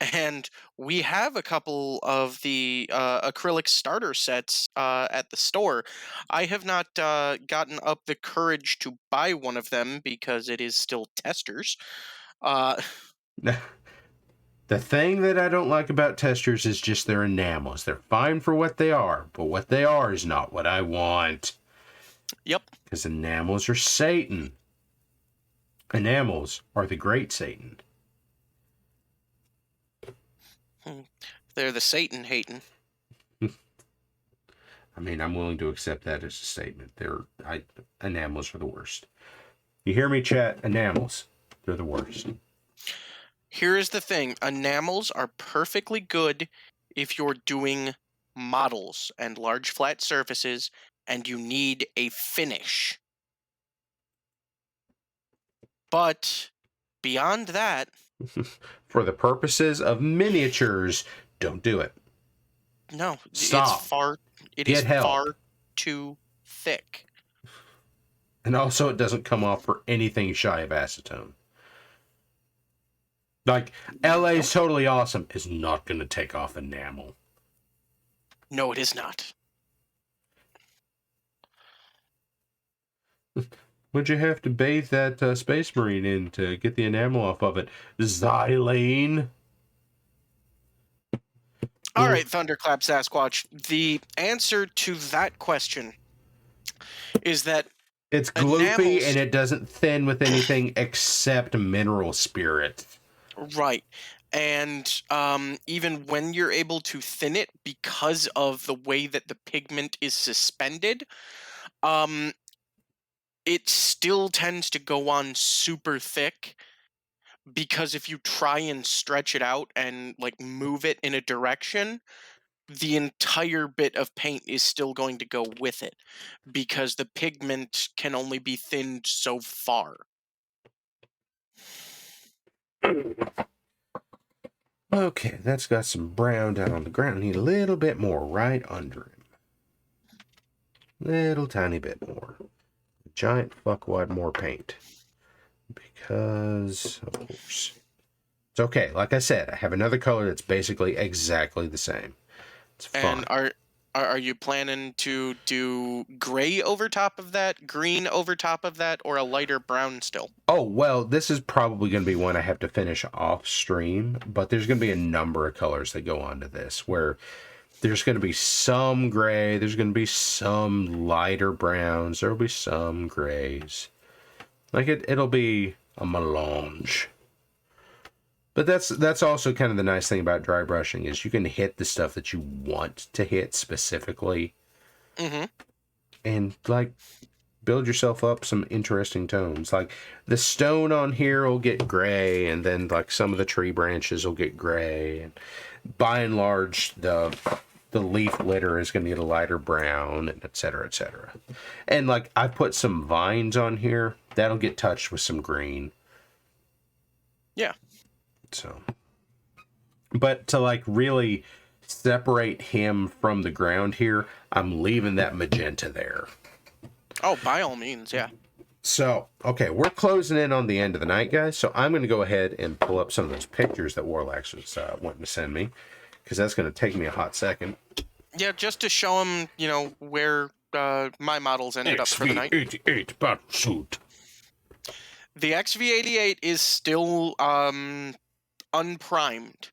And we have a couple of the acrylic starter sets at the store. I have not gotten up the courage to buy one of them because it is still Tester's. The thing that I don't like about Testers is just their enamels. They're fine for what they are, but what they are is not what I want. Yep. Because enamels are Satan. Enamels are the great Satan. They're the Satan hating. I mean, I'm willing to accept that as a statement. Enamels are the worst. You hear me, chat? Enamels. They're the worst. Here is the thing. Enamels are perfectly good if you're doing models and large flat surfaces and you need a finish. But beyond that... For the purposes of miniatures, don't do it. No. Stop. It is help. far too thick. And also, it doesn't come off for anything shy of acetone. Like, LA's Totally Awesome is not going to take off enamel. No, it is not. What'd you have to bathe that Space Marine in to get the enamel off of it? Xylene? All right, Thunderclap Sasquatch. The answer to that question is that it's gloopy enamels... and it doesn't thin with anything except mineral spirit. Right. And even when you're able to thin it because of the way that the pigment is suspended, it still tends to go on super thick, because if you try and stretch it out and like move it in a direction, the entire bit of paint is still going to go with it because the pigment can only be thinned so far. Okay, that's got some brown down on the ground. Need a little bit more right under him. Little tiny bit more. Giant fuckwad more paint. Because, of course. It's okay. Like I said, I have another color that's basically exactly the same. It's fine. And are you planning to do gray over top of that, green over top of that, or a lighter brown still? Oh, well, this is probably going to be one I have to finish off stream, but there's going to be a number of colors that go onto this, where there's going to be some gray, there's going to be some lighter browns, there'll be some grays. Like, it'll be a melange. But that's also kind of the nice thing about dry brushing is you can hit the stuff that you want to hit specifically. Mm-hmm. And, like, build yourself up some interesting tones. Like, the stone on here will get gray, and then, like, some of the tree branches will get gray. And by and large, the leaf litter is going to get a lighter brown, and et cetera, et cetera. And, like, I put some vines on here. That'll get touched with some green. Yeah. So, but to like really separate him from the ground here, I'm leaving that magenta there. Oh, by all means, yeah. So, okay, we're closing in on the end of the night, guys. So I'm going to go ahead and pull up some of those pictures that Warlax was wanting to send me, because that's going to take me a hot second. Yeah, just to show him, where my models ended up for the night. XV-88 battlesuit. The XV-88 is still unprimed.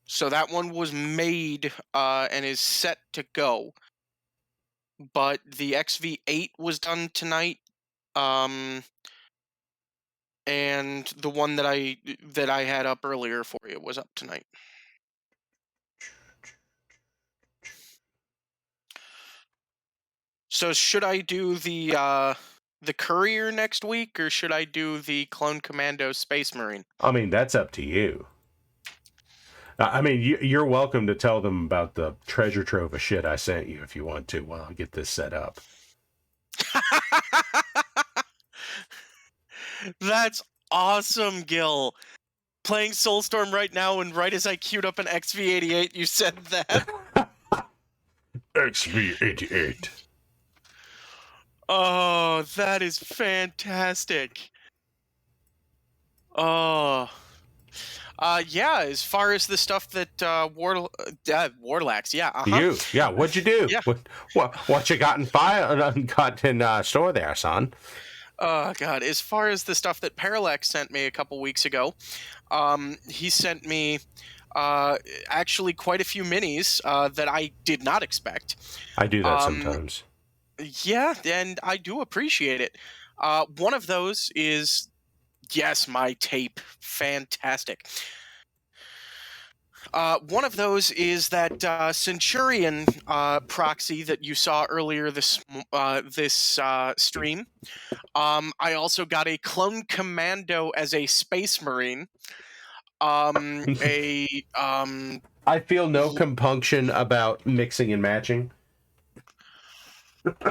So that one was made and is set to go. But the XV-8 was done tonight. And the one that I had up earlier for you was up tonight. So should I do the Courier next week, or should I do the Clone Commando Space Marine? I mean, that's up to you. I mean, you're welcome to tell them about the treasure trove of shit I sent you if you want to while I get this set up. That's awesome, Gil. Playing Soulstorm right now, and right as I queued up an XV-88, you said that. XV-88. Oh, that is fantastic. Oh. Yeah, as far as the stuff that Warlax, yeah. Uh-huh. Yeah, what'd you do? Yeah. What you got in store there, son? Oh, God. As far as the stuff that Parallax sent me a couple weeks ago, he sent me actually quite a few minis that I did not expect. I do that sometimes. Yeah, and I do appreciate it. One of those is, yes, my tape. Fantastic. One of those is that Centurion proxy that you saw earlier this stream. I also got a Clone Commando as a Space Marine. I feel no compunction about mixing and matching.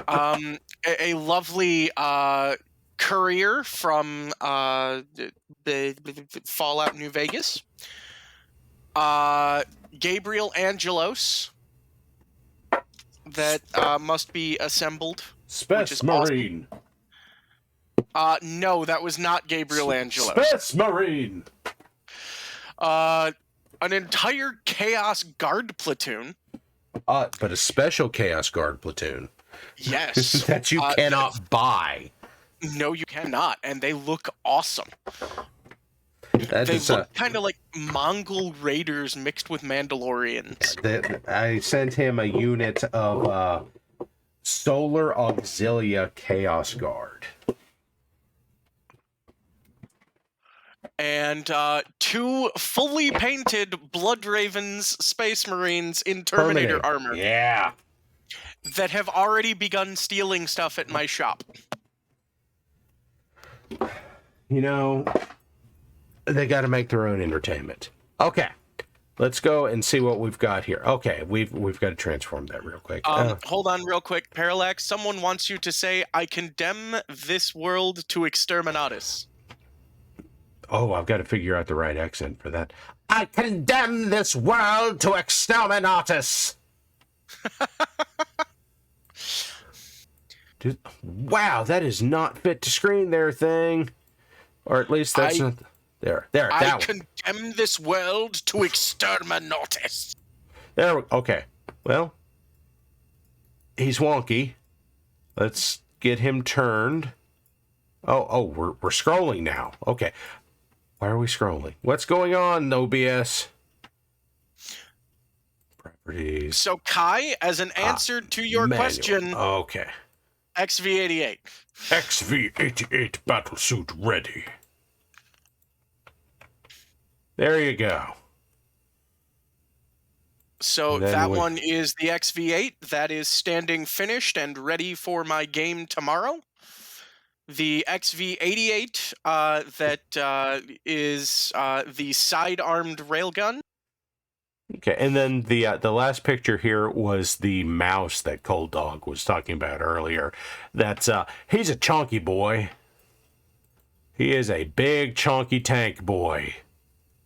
A lovely Courier from the Fallout New Vegas. Gabriel Angelos that must be assembled. Space Marine. Awesome. No, that was not Gabriel Angelos. Space Marine. An entire Chaos Guard platoon. But a special Chaos Guard platoon. Yes. That you cannot buy. No, you cannot, and they look awesome. They look kind of like Mongol raiders mixed with Mandalorians. I sent him a unit of Solar Auxilia Chaos Guard. And 2 fully painted Blood Ravens Space Marines in Terminator armor. Yeah. That have already begun stealing stuff at my shop. They got to make their own entertainment. Okay, let's go and see what we've got here. Okay, we've got to transform that real quick. Hold on real quick, Parallax. Someone wants you to say, I condemn this world to exterminatus. Oh, I've got to figure out the right accent for that. I condemn this world to exterminatus. Dude, wow, that is not fit to screen there, thing. Or at least that's not... There, I condemn this world to exterminatus. Okay, well, he's wonky. Let's get him turned. Oh, we're scrolling now. Okay. Why are we scrolling? What's going on, OBS? Properties. So, Kai, as an answer to your question... Okay. XV-88. XV-88 battlesuit ready. There you go. So Then that we- one is the XV8. That is standing finished and ready for my game tomorrow. The XV88, that is the side-armed railgun. Okay, and then the last picture here was the mouse that Cold Dog was talking about earlier. That's he's a chunky boy. He is a big chunky tank boy.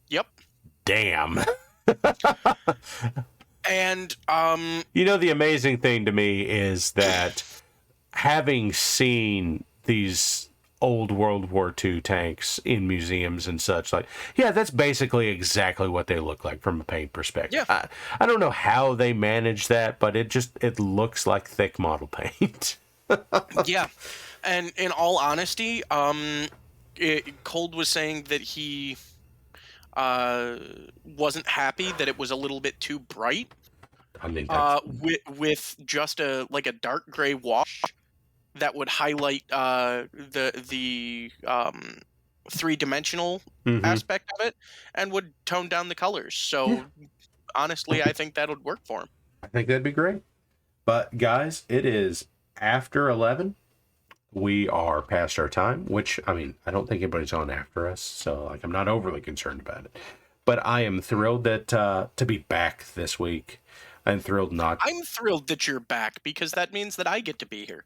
Yep. Damn. And You know, the amazing thing to me is that having seen these old World War II tanks in museums and such, like, yeah, that's basically exactly what they look like from a paint perspective. Yeah. I don't know how they manage that, but it looks like thick model paint. yeah, and in all honesty, Cold was saying that he wasn't happy that it was a little bit too bright. I mean, With just a dark gray wash that would highlight the three-dimensional aspect of it and would tone down the colors. So honestly, I think that would work for him. I think that'd be great. But guys, it is after 11. We are past our time, which, I mean, I don't think anybody's on after us, so I'm not overly concerned about it. But I am thrilled that to be back this week. I'm thrilled that you're back, because that means that I get to be here.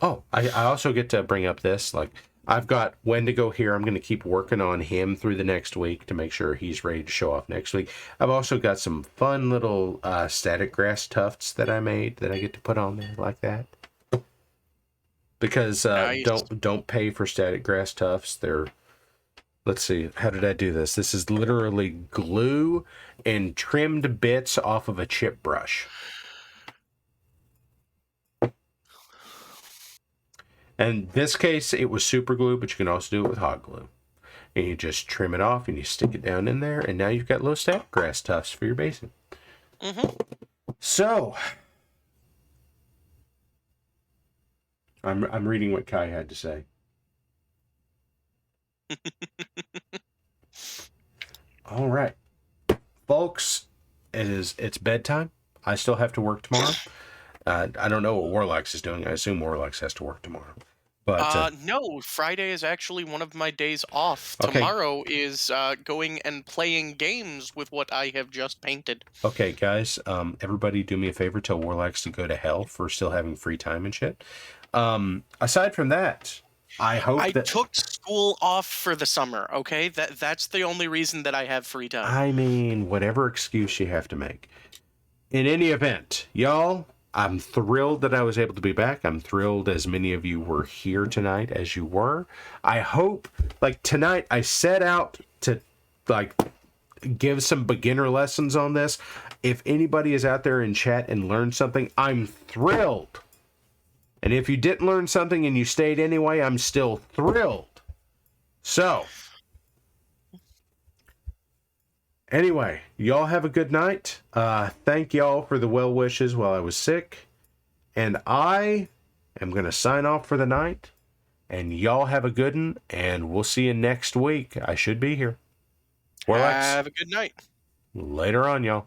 Oh, I also get to bring up this. Like, I've got Wendigo here. I'm going to keep working on him through the next week to make sure he's ready to show off next week. I've also got some fun little static grass tufts that I made that I get to put on there like that. Because Nice. don't pay for static grass tufts. They're, let's see, how did I do this? This is literally glue and trimmed bits off of a chip brush. In this case, it was super glue, but you can also do it with hot glue. And you just trim it off and you stick it down in there, and now you've got little static grass tufts for your basin. So, I'm reading what Kai had to say. All right, folks, it's bedtime. I still have to work tomorrow. I don't know what Warlax is doing. I assume Warlax has to work tomorrow. But no, Friday is actually one of my days off. Okay. Tomorrow is going and playing games with what I have just painted. Okay, guys, everybody do me a favor, tell Warlax to go to hell for still having free time and shit. Aside from that, I took school off for the summer, okay? That's the only reason that I have free time. I mean, whatever excuse you have to make. In any event, y'all, I'm thrilled that I was able to be back. I'm thrilled as many of you were here tonight as you were. I hope, like, tonight I set out to, like, give some beginner lessons on this. If anybody is out there in chat and learned something, I'm thrilled. And if you didn't learn something and you stayed anyway, I'm still thrilled. So, anyway, y'all have a good night. Thank y'all for the well wishes while I was sick. And I am going to sign off for the night. And y'all have a good one. And we'll see you next week. I should be here. Warlax. Have a good night. Later on, y'all.